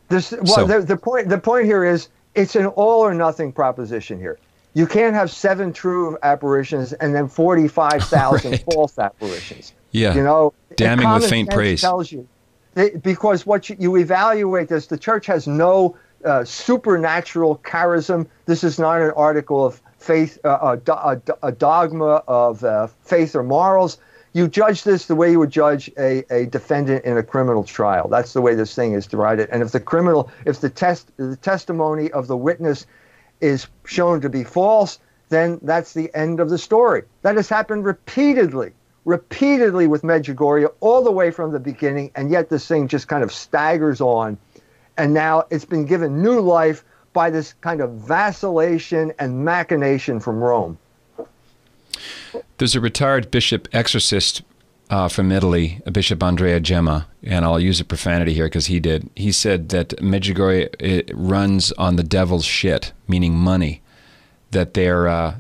The point here is it's an all or nothing proposition here. You can't have 7 true apparitions and then 45,000
Right.
false apparitions.
Yeah.
You know,
Damning with
common
faint
sense
praise.
tells you because what you evaluate this. The church has no supernatural charism. This is not an article of faith, a dogma of faith or morals. You judge this the way you would judge a defendant in a criminal trial. That's the way this thing is divided. And if the testimony of the witness is shown to be false, then that's the end of the story. That has happened repeatedly with Medjugorje all the way from the beginning, and yet this thing just kind of staggers on. And now it's been given new life by this kind of vacillation and machination from Rome.
There's a retired bishop exorcist from Italy, Bishop Andrea Gemma, and I'll use a profanity here because he did. He said that Medjugorje runs on the devil's shit, meaning money. That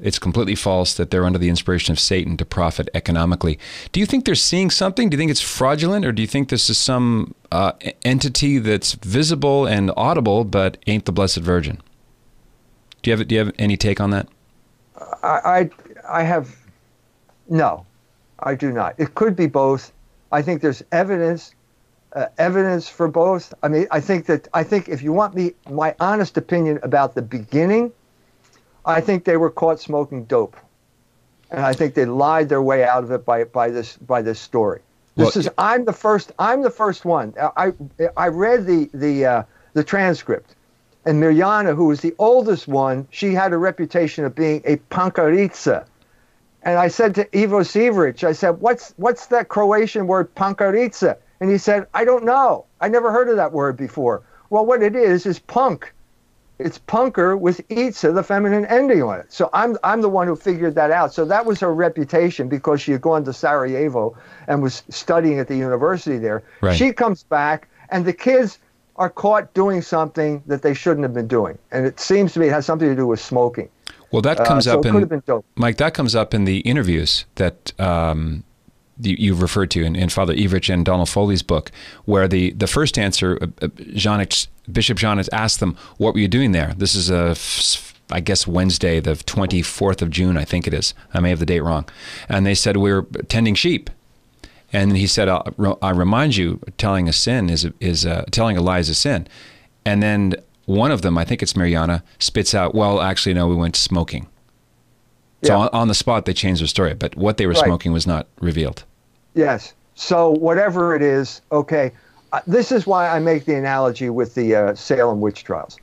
it's completely false, that they're under the inspiration of Satan to profit economically. Do you think they're seeing something? Do you think it's fraudulent, or do you think this is some entity that's visible and audible but ain't the Blessed Virgin? Do you have any take on that?
No, I do not. It could be both. I think there's evidence for both. I mean, I think if you want my honest opinion about the beginning, I think they were caught smoking dope, and I think they lied their way out of it by this story. I'm the first one. I read the transcript, and Mirjana, who was the oldest one, she had a reputation of being a pankarica. And I said to Ivo Siveric, I said, what's that Croatian word pankarica? And he said, I don't know. I never heard of that word before. Well, what it is punk. It's punker with itza, the feminine ending on it. So I'm the one who figured that out. So that was her reputation because she had gone to Sarajevo and was studying at the university there.
Right.
She comes back, and the kids are caught doing something that they shouldn't have been doing. And it seems to me it has something to do with smoking.
Well, that comes up in
Mike.
That comes up in the interviews that you've referred to in Father Everich and Donald Foley's book, where the first answer, Bishop Janich asked them, "What were you doing there?" This is I guess Wednesday, the 24th of June, I think it is. I may have the date wrong. And they said, "We were tending sheep." And he said, "I remind you, telling a sin telling a lie is a sin." And then one of them, I think it's Mirjana, spits out, "Well, actually, no, we went smoking." So on the spot, they changed their story, but what they were smoking was not revealed. Yes.
So whatever it is, okay. This is why I make the analogy with the Salem witch trials,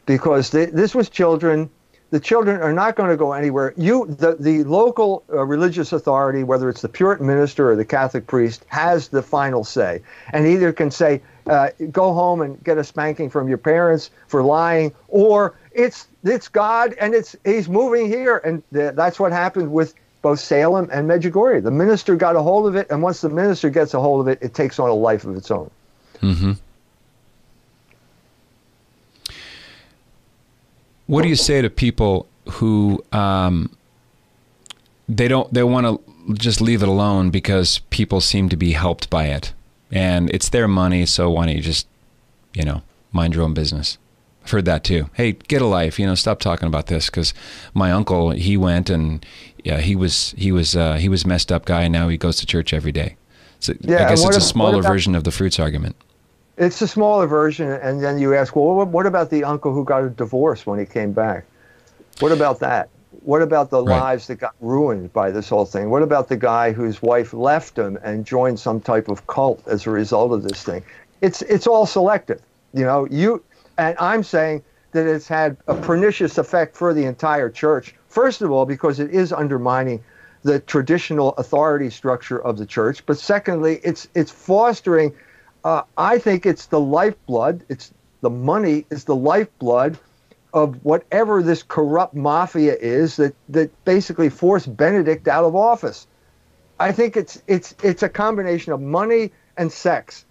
because this was children. The children are not going to go anywhere. The local religious authority, whether it's the Puritan minister or the Catholic priest, has the final say, and either can say, go home and get a spanking from your parents for lying, or it's God and he's moving here. And that's what happened with both Salem and Medjugorje. The minister got a hold of it, and once the minister gets a hold of it, it takes on a life of its own.
Mm-hmm. What do you say to people who they want to just leave it alone because people seem to be helped by it, and it's their money, so why don't you just, mind your own business? I've heard that too. Hey, get a life, stop talking about this, because my uncle, he went and he was messed up guy, and now he goes to church every day. So I guess it's a smaller version of the fruits argument.
It's a smaller version, and then you ask, well, what about the uncle who got a divorce when he came back? What about that? What about the lives that got ruined by this whole thing? What about the guy whose wife left him and joined some type of cult as a result of this thing? It's all selective, and I'm saying that it's had a pernicious effect for the entire church. First of all, because it is undermining the traditional authority structure of the church, but secondly, it's fostering. I think it's the lifeblood. The money is the lifeblood of whatever this corrupt mafia is that basically forced Benedict out of office. I think it's a combination of money and sex.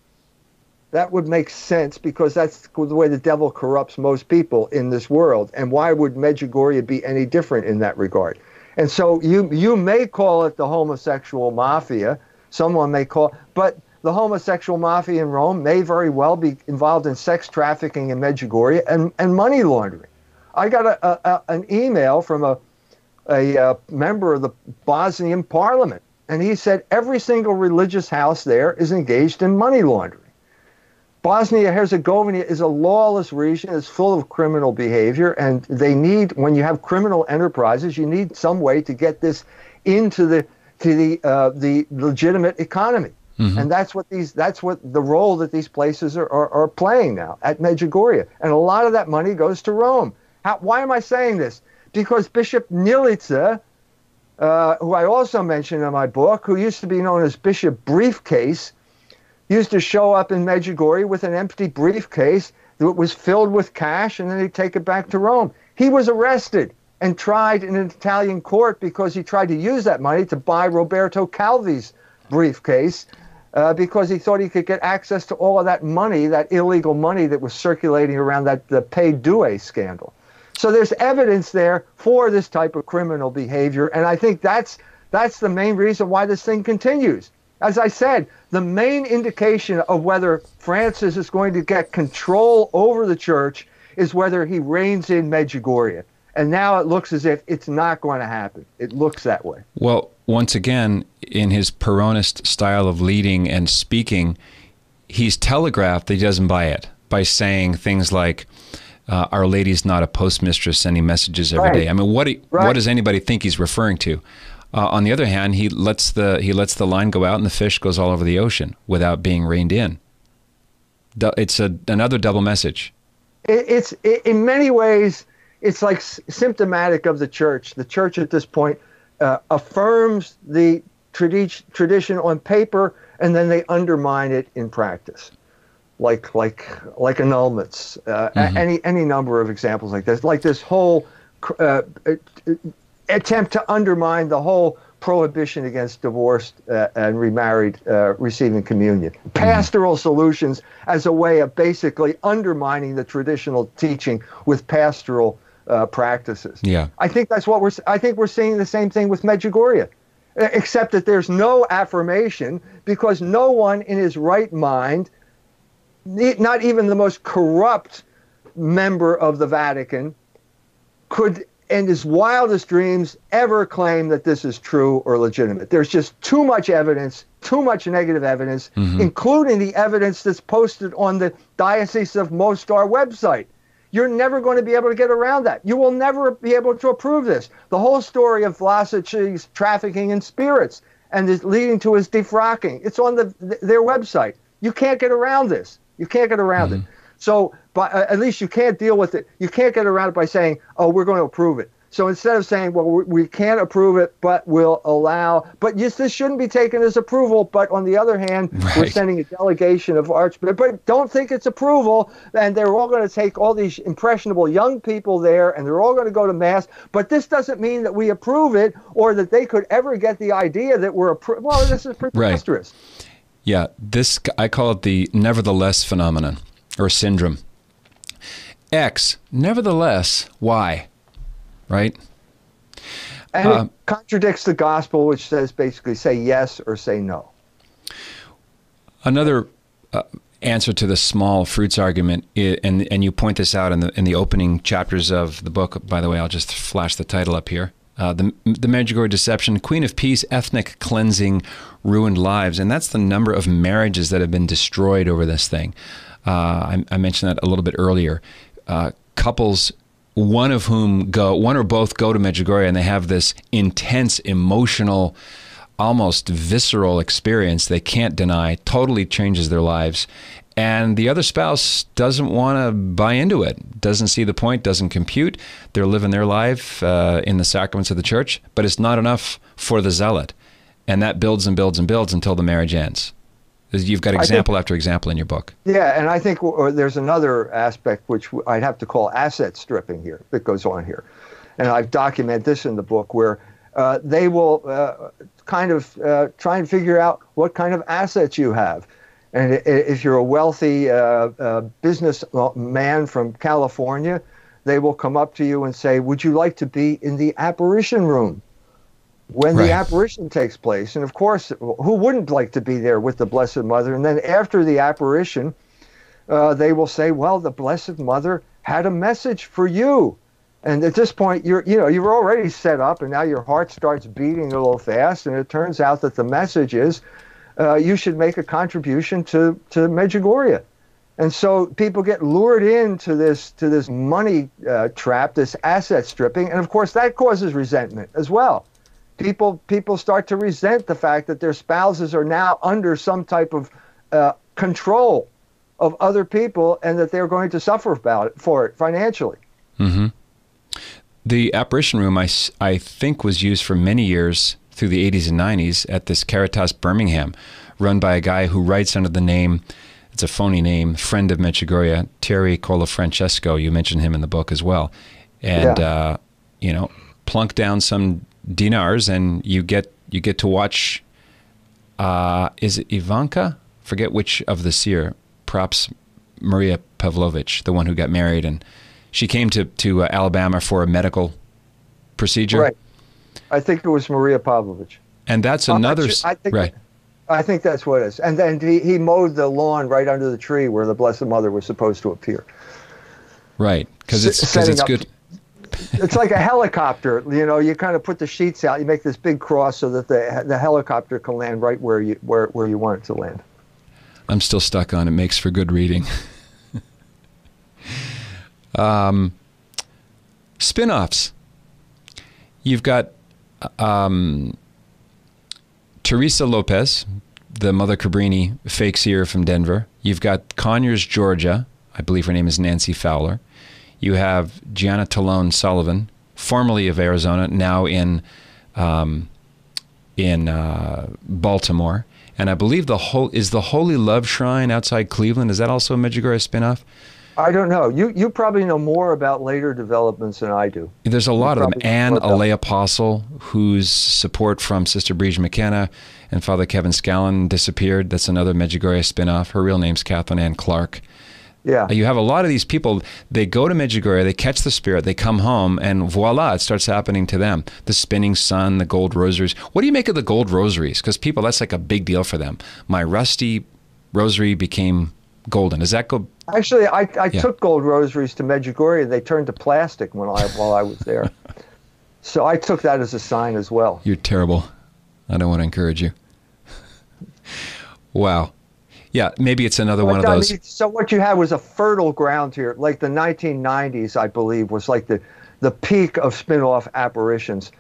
That would make sense because that's the way the devil corrupts most people in this world. And why would Medjugorje be any different in that regard? And so you may call it the homosexual mafia. Someone may but the homosexual mafia in Rome may very well be involved in sex trafficking in Medjugorje and money laundering. I got an email from a member of the Bosnian parliament, and he said every single religious house there is engaged in money laundering. Bosnia-Herzegovina is a lawless region. It's full of criminal behavior, and they need, when you have criminal enterprises, you need some way to get this into the legitimate economy. Mm-hmm. And that's what the role that these places are playing now at Medjugorje. And a lot of that money goes to Rome. Why am I saying this? Because Bishop Nilica, who I also mentioned in my book, who used to be known as Bishop Briefcase, used to show up in Medjugorje with an empty briefcase that was filled with cash, and then he'd take it back to Rome. He was arrested and tried in an Italian court because he tried to use that money to buy Roberto Calvi's briefcase, because he thought he could get access to all of that money, that illegal money that was circulating around the Pay Due scandal. So there's evidence there for this type of criminal behavior, and I think that's the main reason why this thing continues. As I said, the main indication of whether Francis is going to get control over the church is whether he reigns in Medjugorje. And now it looks as if it's not going to happen. It looks that way.
Well, once again, in his Peronist style of leading and speaking, he's telegraphed that he doesn't buy it by saying things like, Our Lady's not a postmistress sending messages every day. I mean, what does anybody think he's referring to? On the other hand, he lets the line go out and the fish goes all over the ocean without being reined in. It's another double message.
It's in many ways, it's like symptomatic of the church. The church at this point affirms the tradition on paper, and then they undermine it in practice, like annulments. Any number of examples like this. Like this whole attempt to undermine the whole prohibition against divorced and remarried receiving communion. Pastoral solutions as a way of basically undermining the traditional teaching with pastoral practices. Yeah, I think that's what we're seeing the same thing with Medjugorje, except that there's no affirmation, because no one in his right mind, not even the most corrupt member of the Vatican, could in his wildest dreams ever claim that this is true or legitimate. There's just too much evidence, too much negative evidence, including the evidence that's posted on the Diocese of Mostar website. You're never going to be able to get around that. You will never be able to approve this. The whole story of Vlasic's trafficking in spirits and is leading to his defrocking, it's on their website. You can't get around this. You can't get around it. So, but at least you can't deal with it. You can't get around it by saying, oh, we're going to approve it. So instead of saying, well, we can't approve it, but we'll allow, but yes, this shouldn't be taken as approval. But on the other hand, we're sending a delegation of archbishops, but don't think it's approval. And they're all going to take all these impressionable young people there, and they're all going to go to Mass. But this doesn't mean that we approve it, or that they could ever get the idea that we're approving. Well, this is preposterous.
Right. Yeah, I call it the nevertheless phenomenon or syndrome. X, nevertheless, Y. Right?
And it contradicts the gospel, which says basically say yes or say no.
Another answer to the small fruits argument, and you point this out in the opening chapters of the book. By the way, I'll just flash the title up here. The Medjugorje Deception, Queen of Peace, Ethnic Cleansing, Ruined Lives. And that's the number of marriages that have been destroyed over this thing. I mentioned that a little bit earlier. Couples, one or both go to Medjugorje, and they have this intense, emotional, almost visceral experience they can't deny, totally changes their lives. And the other spouse doesn't want to buy into it, doesn't see the point, doesn't compute. They're living their life in the sacraments of the church, but it's not enough for the zealot. And that builds and builds and builds until the marriage ends. You've got example after example in your book. Yeah,
and I think there's another aspect which I'd have to call asset stripping here that goes on here. And I've documented this in the book, where they will kind of try and figure out what kind of assets you have. And if you're a wealthy businessman from California, they will come up to you and say, would you like to be in the apparition room when the apparition takes place? And of course, who wouldn't like to be there with the Blessed Mother? And then after the apparition, they will say, well, the Blessed Mother had a message for you. And at this point, you're already set up, and now your heart starts beating a little fast. And it turns out that the message is, you should make a contribution to Medjugorje. And so people get lured into this money trap, this asset stripping, and of course that causes resentment as well. People start to resent the fact that their spouses are now under some type of control of other people, and that they're going to suffer for it financially.
Mm-hmm. The apparition room, I think, was used for many years through the 80s and 90s at this Caritas Birmingham, run by a guy who writes under the name, it's a phony name, friend of Medjugorje, Terry Colafrancesco. You mentioned him in the book as well. And, plunk down some dinars and you get to watch, is it Ivanka? Forget which of the seer, perhaps Maria Pavlovich, the one who got married, and she came to Alabama for a medical procedure.
Right. I think it was Maria Pavlovich.
And that's another...
I think that's what it is. And then he mowed the lawn right under the tree where the Blessed Mother was supposed to appear.
Right, because it's good.
It's like a helicopter. You kind of put the sheets out. You make this big cross so that the helicopter can land right where you want it to land.
I'm still stuck on it. Makes for good reading. Spin-offs. You've got Teresa Lopez, the Mother Cabrini fake seer from Denver. You've got Conyers, Georgia. I believe her name is Nancy Fowler. You have Gianna Talone Sullivan, formerly of Arizona, now in Baltimore. And I believe the Holy Love Shrine outside Cleveland, is that also a Medjugorje spinoff?
I don't know. You probably know more about later developments than I do.
There's a lot of them. Anne, a lay apostle, whose support from Sister Breege McKenna and Father Kevin Scallon disappeared. That's another Medjugorje spinoff. Her real name's Kathleen Ann Clark.
Yeah.
You have a lot of these people, they go to Medjugorje, they catch the spirit, they come home, and voila, it starts happening to them. The spinning sun, the gold rosaries. What do you make of the gold rosaries? Because people, that's like a big deal for them. My rusty rosary became golden. Does that go?
Actually, I took gold rosaries to Medjugorje. They turned to plastic while I was there. So I took that as a sign as well.
You're terrible. I don't want to encourage you. Wow. Yeah, maybe it's another one of those.
So what you had was a fertile ground here. Like the 1990s, I believe, was like the peak of spin-off apparitions.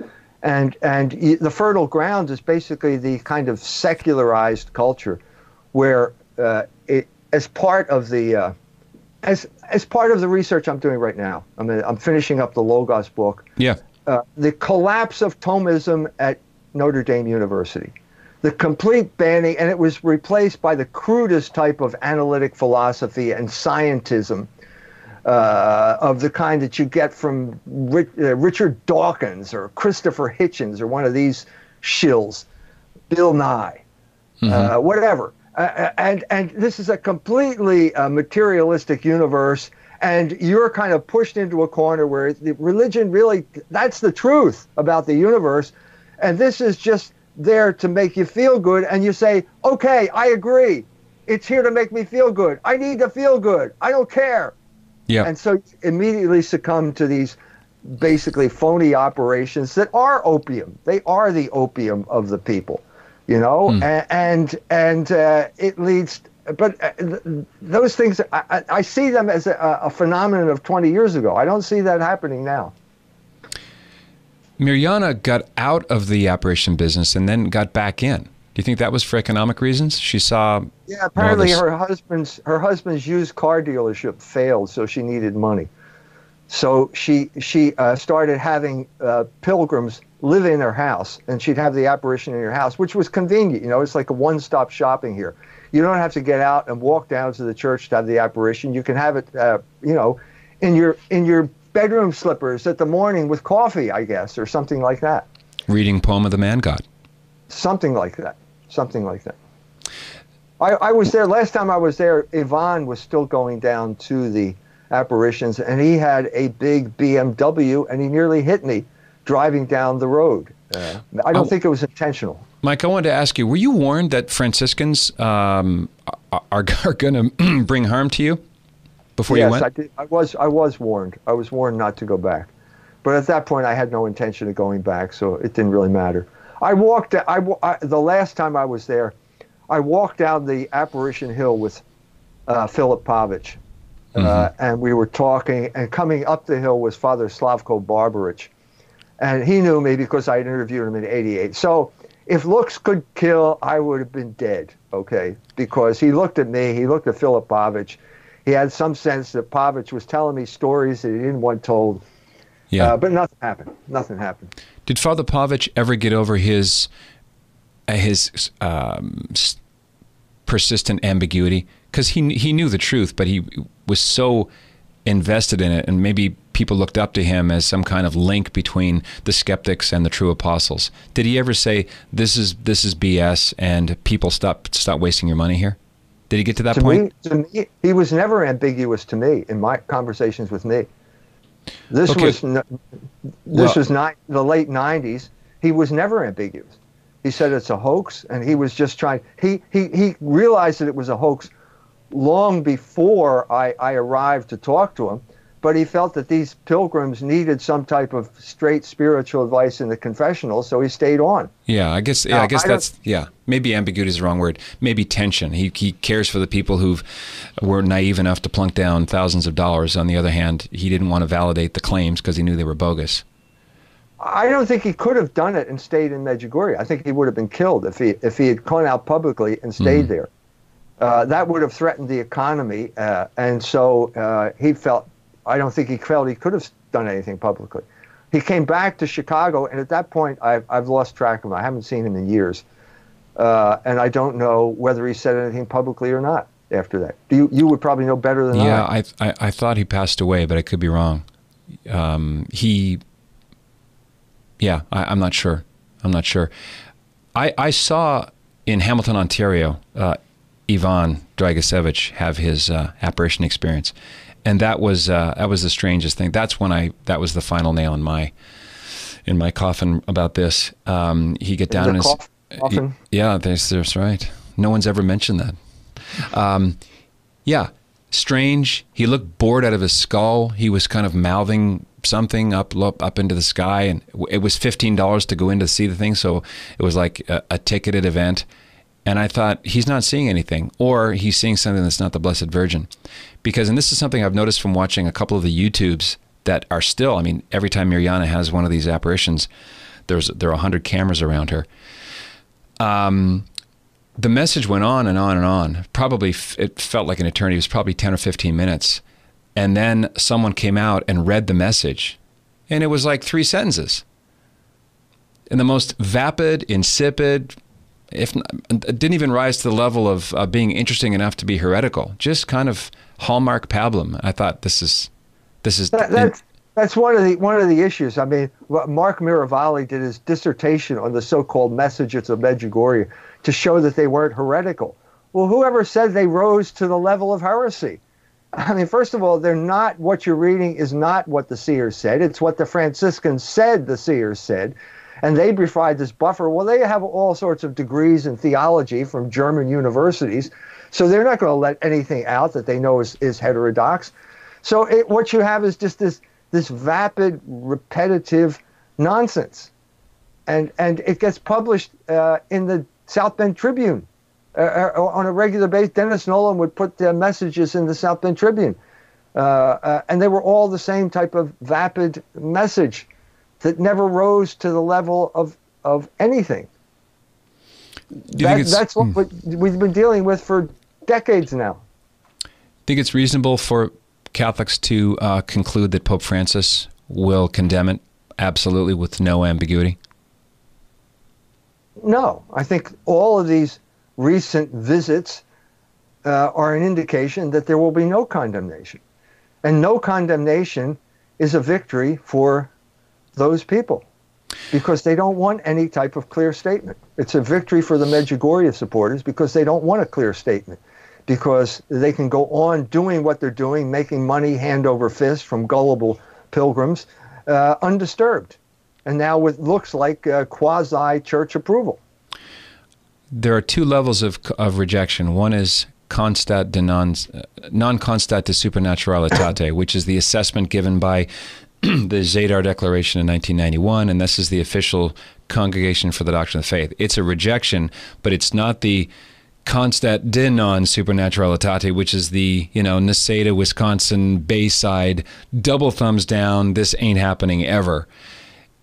And the fertile ground is basically the kind of secularized culture where as part of the research I'm doing right now. I'm finishing up the Logos book.
Yeah.
The collapse of Thomism at Notre Dame University. The complete banning, and it was replaced by the crudest type of analytic philosophy and scientism of the kind that you get from Richard Dawkins or Christopher Hitchens or one of these shills, Bill Nye, whatever. And this is a completely materialistic universe, and you're kind of pushed into a corner where the religion really, that's the truth about the universe, and this is just there to make you feel good, and you say, okay, I agree. It's here to make me feel good. I need to feel good. I don't care. Yeah. And so you immediately succumb to these basically phony operations that are opium. They are the opium of the people, and it leads. But those things, I see them as a phenomenon of 20 years ago. I don't see that happening now.
Mirjana got out of the apparition business and then got back in. Do you think that was for economic reasons? She saw...
Yeah, apparently her husband's used car dealership failed, so she needed money. So she started having pilgrims live in her house, and she'd have the apparition in your house, which was convenient. It's like a one-stop shopping here. You don't have to get out and walk down to the church to have the apparition. You can have it, in your bedroom slippers at the morning with coffee, I guess, or something like that.
Reading Poem of the Man God.
Something like that. I was there, last time I was there, Ivan was still going down to the apparitions, and he had a big BMW, and he nearly hit me driving down the road. I don't think it was intentional.
Mike, I wanted to ask you, were you warned that Franciscans are going to bring harm to you before you went?
Yes, I did. I was warned. I was warned not to go back. But at that point, I had no intention of going back, so it didn't really matter. The last time I was there, I walked down the Apparition Hill with Philip Pavic, and we were talking, and coming up the hill was Father Slavko Barbarich. And he knew me because I had interviewed him in '88. So if looks could kill, I would have been dead, okay? Because he looked at me, he looked at Philip Pavic. He had some sense that Pavic was telling me stories that he didn't want told.
Yeah.
But nothing happened. Nothing happened.
Did Father Pavic ever get over his persistent ambiguity? Because he knew the truth, but he was so invested in it, and maybe people looked up to him as some kind of link between the skeptics and the true apostles. Did he ever say, this is BS and people stop wasting your money here? Did he get to that point?
To me, he was never ambiguous to me in my conversations with me. This was the late '90s. He was never ambiguous. He said it's a hoax, and he was just trying. He realized that it was a hoax long before I arrived to talk to him, but he felt that these pilgrims needed some type of straight spiritual advice in the confessional, so he stayed on.
Yeah, I guess maybe ambiguity is the wrong word. Maybe tension. He cares for the people who were naive enough to plunk down thousands of dollars. On the other hand, he didn't want to validate the claims because he knew they were bogus.
I don't think he could have done it and stayed in Medjugorje. I think he would have been killed if he had gone out publicly and stayed there. That would have threatened the economy, and so he felt. I don't think he felt he could have done anything publicly. He came back to Chicago, and at that point, I've lost track of him. I haven't seen him in years, and I don't know whether he said anything publicly or not after that. You would probably know better than I.
Yeah, I thought he passed away, but I could be wrong. I'm not sure. I saw in Hamilton, Ontario, Ivan Dragisevich have his apparition experience. And that was the strangest thing. That was the final nail in my coffin about this. He get down in his
coffin.
Yeah, that's right. No one's ever mentioned that. Yeah, strange. He looked bored out of his skull. He was kind of mouthing something up into the sky, and it was $15 to go in to see the thing. So it was like a ticketed event. And I thought, he's not seeing anything, or he's seeing something that's not the Blessed Virgin. Because, and this is something I've noticed from watching a couple of the YouTubes that are still, I mean, every time Mirjana has one of these apparitions, there are 100 cameras around her. The message went on and on and on. Probably, it felt like an eternity. It was probably 10 or 15 minutes. And then someone came out and read the message. And it was like 3 sentences. And the most vapid, insipid, it didn't even rise to the level of being interesting enough to be heretical. Just kind of hallmark pablum. I thought this is
that's one of the issues. I mean, Mark Miravalli did his dissertation on the so-called messages of Medjugorje to show that they weren't heretical. Well, whoever said they rose to the level of heresy? I mean, first of all, they're not. What you're reading is not what the seers said. It's what the Franciscans said the seers said. And they provide this buffer. Well, they have all sorts of degrees in theology from German universities, so they're not going to let anything out that they know is heterodox. So what you have is just this vapid, repetitive nonsense, and it gets published in the South Bend Tribune on a regular basis. Dennis Nolan would put the messages in the South Bend Tribune, and they were all the same type of vapid message that never rose to the level of anything. That's what we've been dealing with for decades now.
Think it's reasonable for Catholics to conclude that Pope Francis will condemn it absolutely with no ambiguity?
No. I think all of these recent visits are an indication that there will be no condemnation. And no condemnation is a victory for those people, because they don't want any type of clear statement. It's a victory for the Medjugorje supporters because they don't want a clear statement, because they can go on doing what they're doing, making money hand over fist from gullible pilgrims, undisturbed. And now it looks like quasi-church approval.
There are 2 levels of rejection. One is non constat de supernaturalitate, which is the assessment given by the Zadar Declaration in 1991, and this is the official Congregation for the Doctrine of the Faith. It's a rejection, but it's not the Constat din on supernaturalitate, which is the, Necedah, Wisconsin, Bayside, double thumbs down, this ain't happening ever.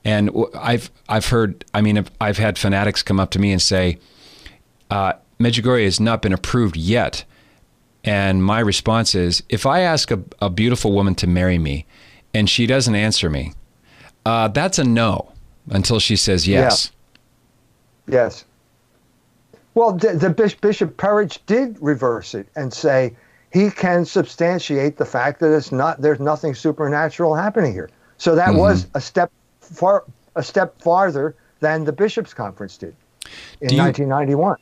And I've heard, I've had fanatics come up to me and say, Medjugorje has not been approved yet. And my response is, if I ask a beautiful woman to marry me and she doesn't answer me, that's a no until she says yes.
Yeah. Yes. Well, the Bishop Perich did reverse it and say he can substantiate the fact that there's nothing supernatural happening here. So that was a step farther than the Bishops' Conference did in 1991.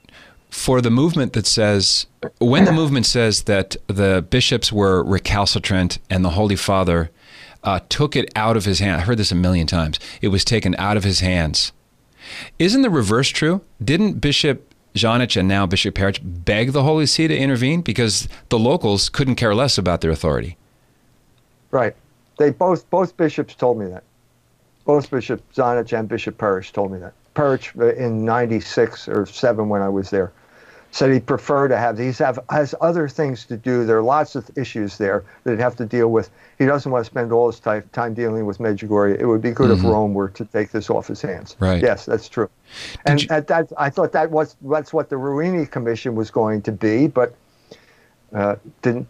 For the movement that says, when the movement says that the bishops were recalcitrant and the Holy Father took it out of his hand, I heard this a million times, it was taken out of his hands. Isn't the reverse true? Didn't Bishop Žanić and now Bishop Perich beg the Holy See to intervene because the locals couldn't care less about their authority?
Right. They both bishops told me that. Both Bishop Žanić and Bishop Perich told me that. Perich in 96 or 7 when I was there said he'd prefer to has other things to do. There are lots of issues there that he'd have to deal with. He doesn't want to spend all his time dealing with Medjugorje. It would be good if Rome were to take this off his hands.
Right.
Yes, that's true. And I thought that's what the Ruini Commission was going to be, but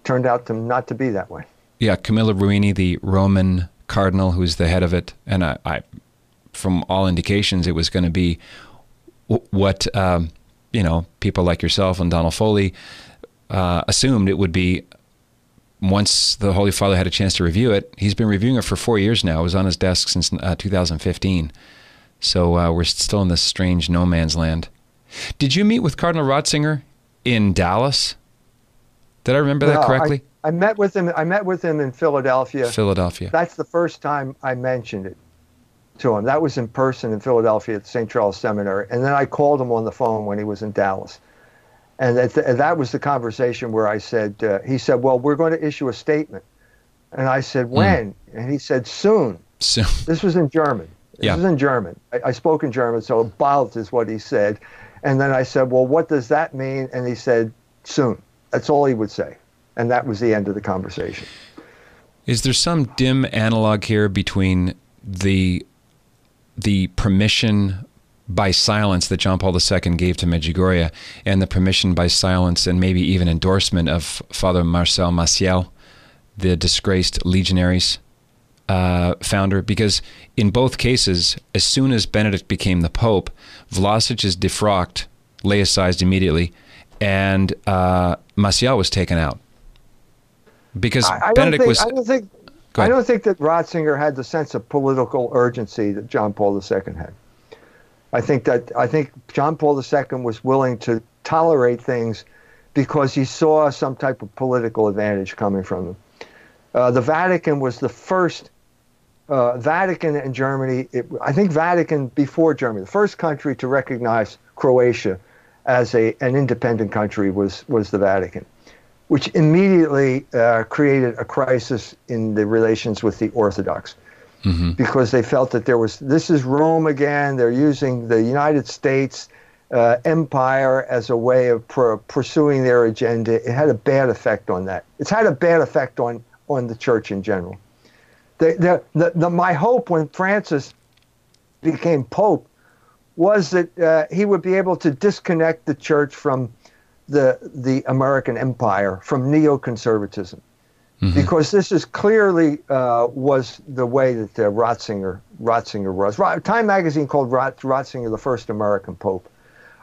turned out to not to be that way.
Yeah, Camillo Ruini, the Roman cardinal who's the head of it, and I from all indications, it was going to be what people like yourself and Donald Foley assumed it would be. Once the Holy Father had a chance to review it, he's been reviewing it for 4 years now. It was on his desk since 2015. So we're still in this strange no man's land. Did you meet with Cardinal Ratzinger in Dallas? Did I remember that correctly?
I met with him. I met with him in Philadelphia.
Philadelphia.
That's the first time I mentioned it to him. That was in person in Philadelphia at St. Charles Seminary. And then I called him on the phone when he was in Dallas. And that was the conversation where I said, he said, well, we're going to issue a statement. And I said, when? And he said, soon.
Soon.
This was in German. This was in German. I spoke in German, so bald is what he said. And then I said, well, what does that mean? And he said, soon. That's all he would say. And that was the end of the conversation.
Is there some dim analog here between the permission by silence that John Paul II gave to Medjugorje and the permission by silence and maybe even endorsement of Father Marcel Maciel, the disgraced Legionaries founder? Because in both cases, as soon as Benedict became the Pope, Vlasic is defrocked, laicized immediately, and Maciel was taken out. Because Benedict was...
I don't think that Ratzinger had the sense of political urgency that John Paul II had. I think John Paul II was willing to tolerate things because he saw some type of political advantage coming from them. The Vatican was the first, Vatican and Germany, I think Vatican before Germany, the first country to recognize Croatia as an independent country was the Vatican, which immediately created a crisis in the relations with the Orthodox. Because they felt that this is Rome again. They're using the United States empire as a way of pursuing their agenda. It had a bad effect on that. It's had a bad effect on the church in general. My hope when Francis became Pope was that he would be able to disconnect the church from the American empire, from neoconservatism. Because this is clearly was the way that Ratzinger was. Time magazine called Ratzinger the first American Pope.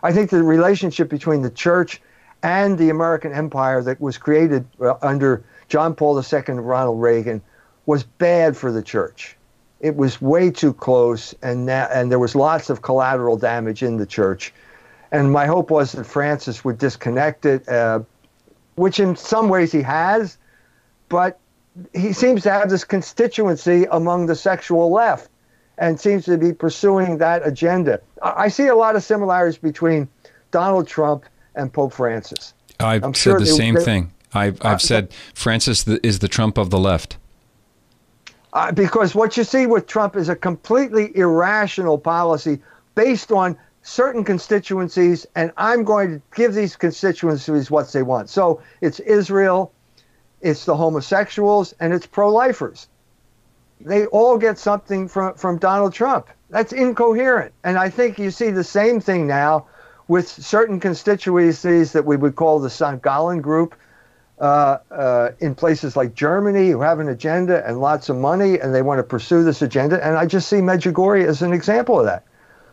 I think the relationship between the church and the American empire that was created under John Paul II and Ronald Reagan was bad for the church. It was way too close, and there was lots of collateral damage in the church. And my hope was that Francis would disconnect it, which in some ways he has. But he seems to have this constituency among the sexual left and seems to be pursuing that agenda. I see a lot of similarities between Donald Trump and Pope Francis.
I've said the same thing. I've said Francis is the Trump of the left.
Because what you see with Trump is a completely irrational policy based on certain constituencies, and I'm going to give these constituencies what they want. So it's Israel, it's the homosexuals, and it's pro-lifers. They all get something from Donald Trump. That's incoherent. And I think you see the same thing now with certain constituencies that we would call the St. Gallen group in places like Germany, who have an agenda and lots of money, and they want to pursue this agenda. And I just see Medjugorje as an example of that,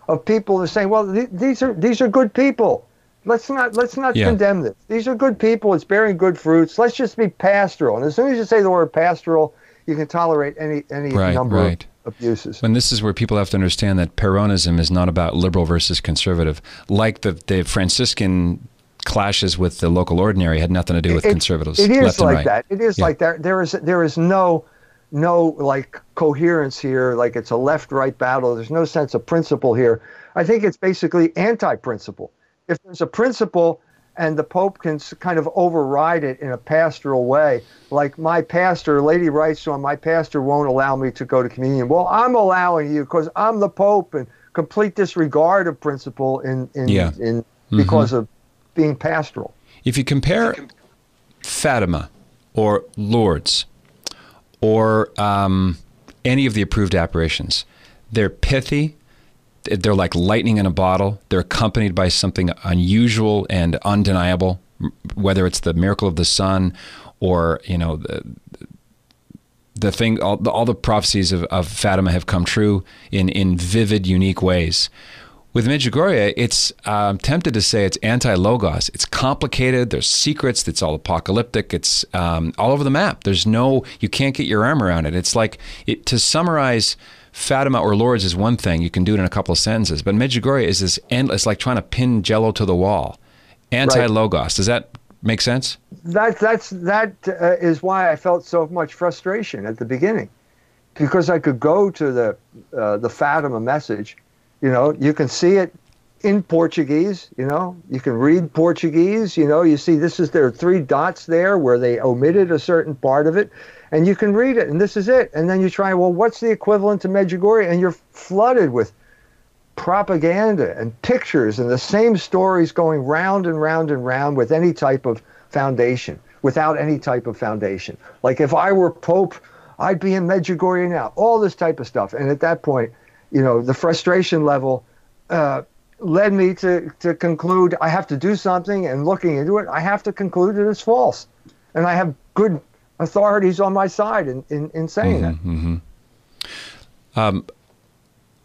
of people that are saying, well, these are good people. Let's not condemn this. These are good people. It's bearing good fruits. Let's just be pastoral. And as soon as you say the word pastoral, you can tolerate any number of abuses.
And this is where people have to understand that Peronism is not about liberal versus conservative. Like the Franciscan clashes with the local ordinary had nothing to do with conservatives.
It is
left and
like
right.
that. It is like that. There is no like coherence here. Like it's a left-right battle. There's no sense of principle here. I think it's basically anti-principle. If there's a principle and the Pope can kind of override it in a pastoral way, like my pastor, Lady writes on, my pastor won't allow me to go to communion. Well, I'm allowing you because I'm the Pope, and complete disregard of principle because of being pastoral.
If you compare Fatima or Lourdes or any of the approved apparitions, they're pithy. They're like lightning in a bottle. They're accompanied by something unusual and undeniable, whether it's the miracle of the sun or, the thing, all the prophecies of Fatima have come true in vivid, unique ways. With Medjugorje, it's I'm tempted to say it's anti-logos. It's complicated. There's secrets. It's all apocalyptic. It's all over the map. You can't get your arm around it. It's like, to summarize Fatima or Lourdes is one thing. You can do it in a couple of sentences. But Medjugorje is this endless, like trying to pin Jello to the wall. Anti-logos. Right. Does that make sense? That
is why I felt so much frustration at the beginning, because I could go to the Fatima message. You can see it in Portuguese. You can read Portuguese. You see there are 3 dots there where they omitted a certain part of it. And you can read it, and this is it. And then you try, well, what's the equivalent to Medjugorje? And you're flooded with propaganda and pictures and the same stories going round and round and round with any type of foundation, without any type of foundation. Like, if I were Pope, I'd be in Medjugorje now. All this type of stuff. And at that point, the frustration level led me to conclude I have to do something, and looking into it, I have to conclude that it's false. And I have good authorities on my side in saying that.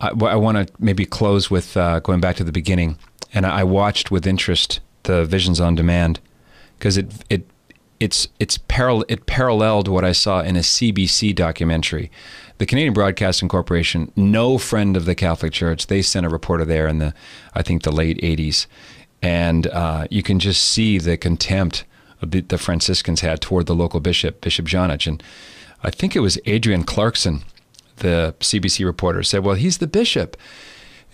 I want to maybe close with going back to the beginning. And I watched with interest the Visions on Demand, because it paralleled what I saw in a CBC documentary. The Canadian Broadcasting Corporation, no friend of the Catholic Church, they sent a reporter there in I think the late 80s. And you can just see the contempt the Franciscans had toward the local bishop, Bishop Jonich. And I think it was Adrian Clarkson, the CBC reporter, said, well, he's the bishop.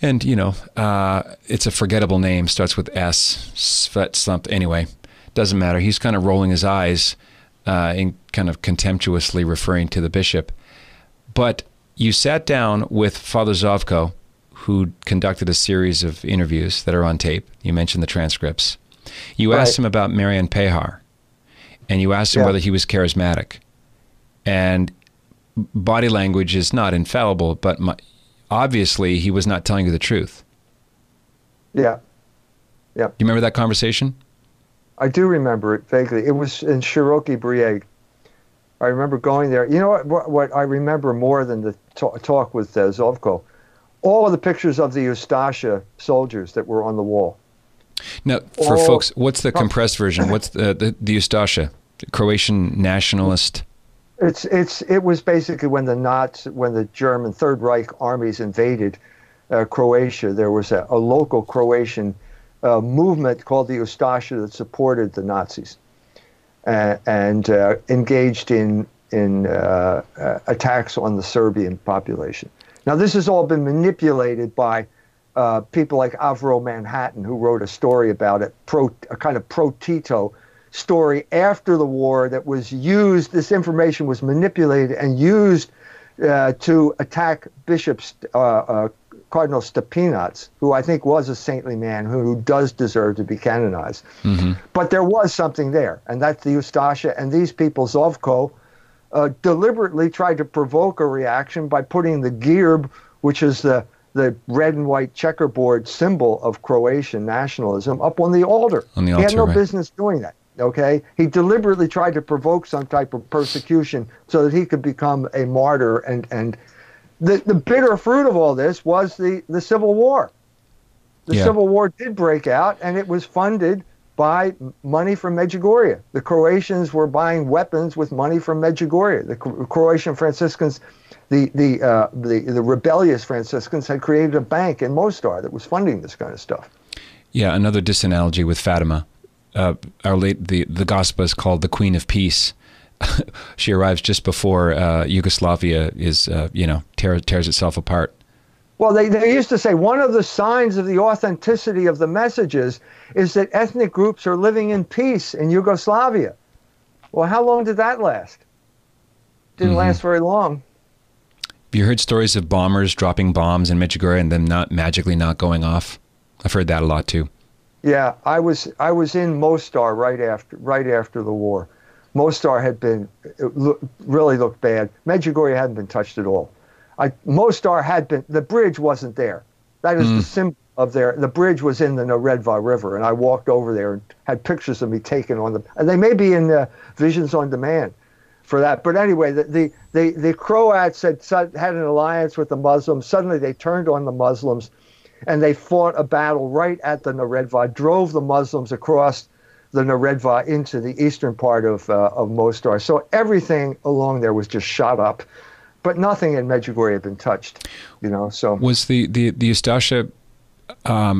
And, it's a forgettable name, starts with S, Svet something. Anyway, doesn't matter. He's kind of rolling his eyes and kind of contemptuously referring to the bishop. But you sat down with Father Zovko, who conducted a series of interviews that are on tape. You mentioned the transcripts. You asked him about Marian Pehar, and you asked him whether he was charismatic. And body language is not infallible, but obviously he was not telling you the truth. Yeah. Yeah. You remember that conversation?
I do remember it vaguely. It was in Shiroki Brieg. I remember going there. You know what I remember more than the talk with Zovko? All of the pictures of the Ustasha soldiers that were on the wall.
Now, for folks, what's the compressed version? What's the Ustasha, Croatian nationalist?
It was basically when the German Third Reich armies invaded Croatia. There was a local Croatian movement called the Ustasha that supported the Nazis and engaged in attacks on the Serbian population. Now, this has all been manipulated by people like Avro Manhattan, who wrote a story about it, a kind of pro-Tito story after the war that was used. This information was manipulated and used to attack Cardinal Stepinac, who I think was a saintly man who does deserve to be canonized. Mm-hmm. But there was something there, and that's the Ustasha. And these people, Zovko, deliberately tried to provoke a reaction by putting the gerb, which is the red and white checkerboard symbol of Croatian nationalism, up on the altar. He had no business doing that. Okay, he deliberately tried to provoke some type of persecution so that he could become a martyr, and the bitter fruit of all this was the Civil War. The Civil War did break out, and it was funded by money from Medjugorje. The Croatians were buying weapons with money from Medjugorje. The Croatian Franciscans, the rebellious Franciscans, had created a bank in Mostar that was funding this kind of stuff.
Yeah, another disanalogy with Fatima. The gospel is called the Queen of Peace. She arrives just before Yugoslavia is, tears itself apart.
Well, they used to say one of the signs of the authenticity of the messages is that ethnic groups are living in peace in Yugoslavia. Well, how long did that last? Didn't last very long.
Have you heard stories of bombers dropping bombs in Medjugorje and them magically not going off? I've heard that a lot too.
Yeah, I was in Mostar right after the war. Mostar really looked bad. Medjugorje hadn't been touched at all. Mostar had been, the bridge wasn't there. That is the symbol of the bridge was in the Neretva River, and I walked over there and had pictures of me taken on them. And they may be in the Visions on Demand for that. But anyway, the Croats had an alliance with the Muslims. Suddenly they turned on the Muslims, and they fought a battle right at the Neretva, drove the Muslims across the Neretva into the eastern part of Mostar. So everything along there was just shot up, but nothing in Medjugorje had been touched. So
was the Ustasha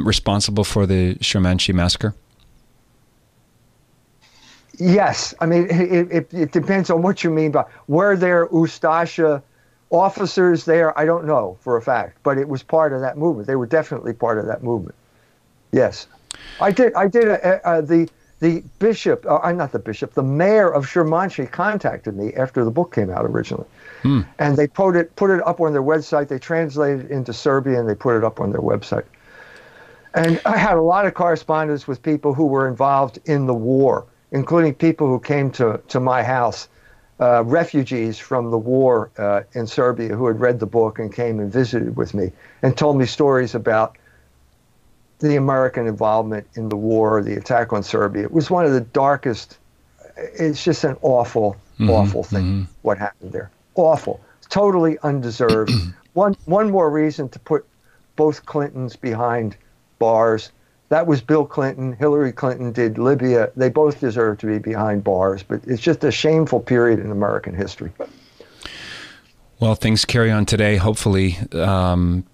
responsible for the Shermanshi massacre?
Yes, I mean it depends on what you mean by. Were there Ustasha officers there? I don't know for a fact, but it was part of that movement. They were definitely part of that movement. Yes, I did. The bishop, not the bishop, the mayor of Shermanshi contacted me after the book came out originally. And they put it up on their website. They translated it into Serbian, and they put it up on their website. And I had a lot of correspondence with people who were involved in the war, including people who came to my house, refugees from the war in Serbia who had read the book and came and visited with me and told me stories about the American involvement in the war, the attack on Serbia. It was one of the darkest, it's just an awful, awful thing, what happened there. Awful. Totally undeserved. One more reason to put both Clintons behind bars. That was Bill Clinton. Hillary Clinton did Libya. They both deserve to be behind bars, but it's just a shameful period in American history.
Well, things carry on today. Hopefully,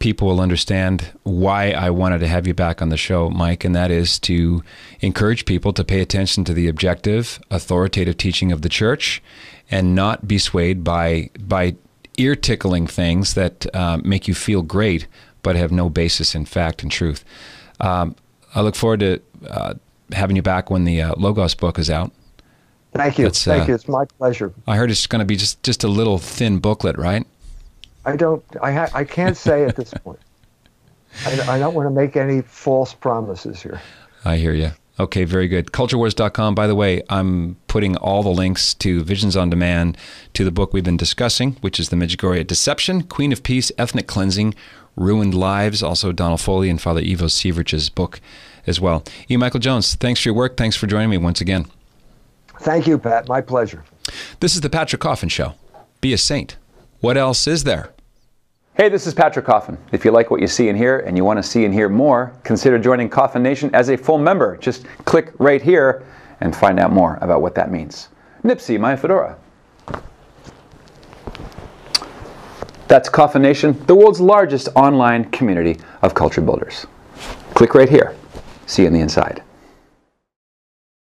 people will understand why I wanted to have you back on the show, Mike, and that is to encourage people to pay attention to the objective, authoritative teaching of the church and not be swayed by ear-tickling things that make you feel great but have no basis in fact and truth. I look forward to having you back when the Logos book is out.
Thank you. Thank you. It's my pleasure.
I heard it's going to be just a little thin booklet, right?
I can't say at this point. I don't want to make any false promises here.
I hear you. Okay, very good. CultureWars.com. By the way, I'm putting all the links to Visions on Demand, to the book we've been discussing, which is The Medjugorje Deception, Queen of Peace, Ethnic Cleansing, Ruined Lives, also Donald Foley and Father Ivo Siverich's book as well. E. Michael Jones, thanks for your work. Thanks for joining me once again.
Thank you, Pat. My pleasure.
This is the Patrick Coffin Show. Be a saint. What else is there?
Hey, this is Patrick Coffin. If you like what you see and hear and you want to see and hear more, consider joining Coffin Nation as a full member. Just click right here and find out more about what that means. Nipsey, my fedora. That's Coffin Nation, the world's largest online community of culture builders. Click right here. See you on the inside.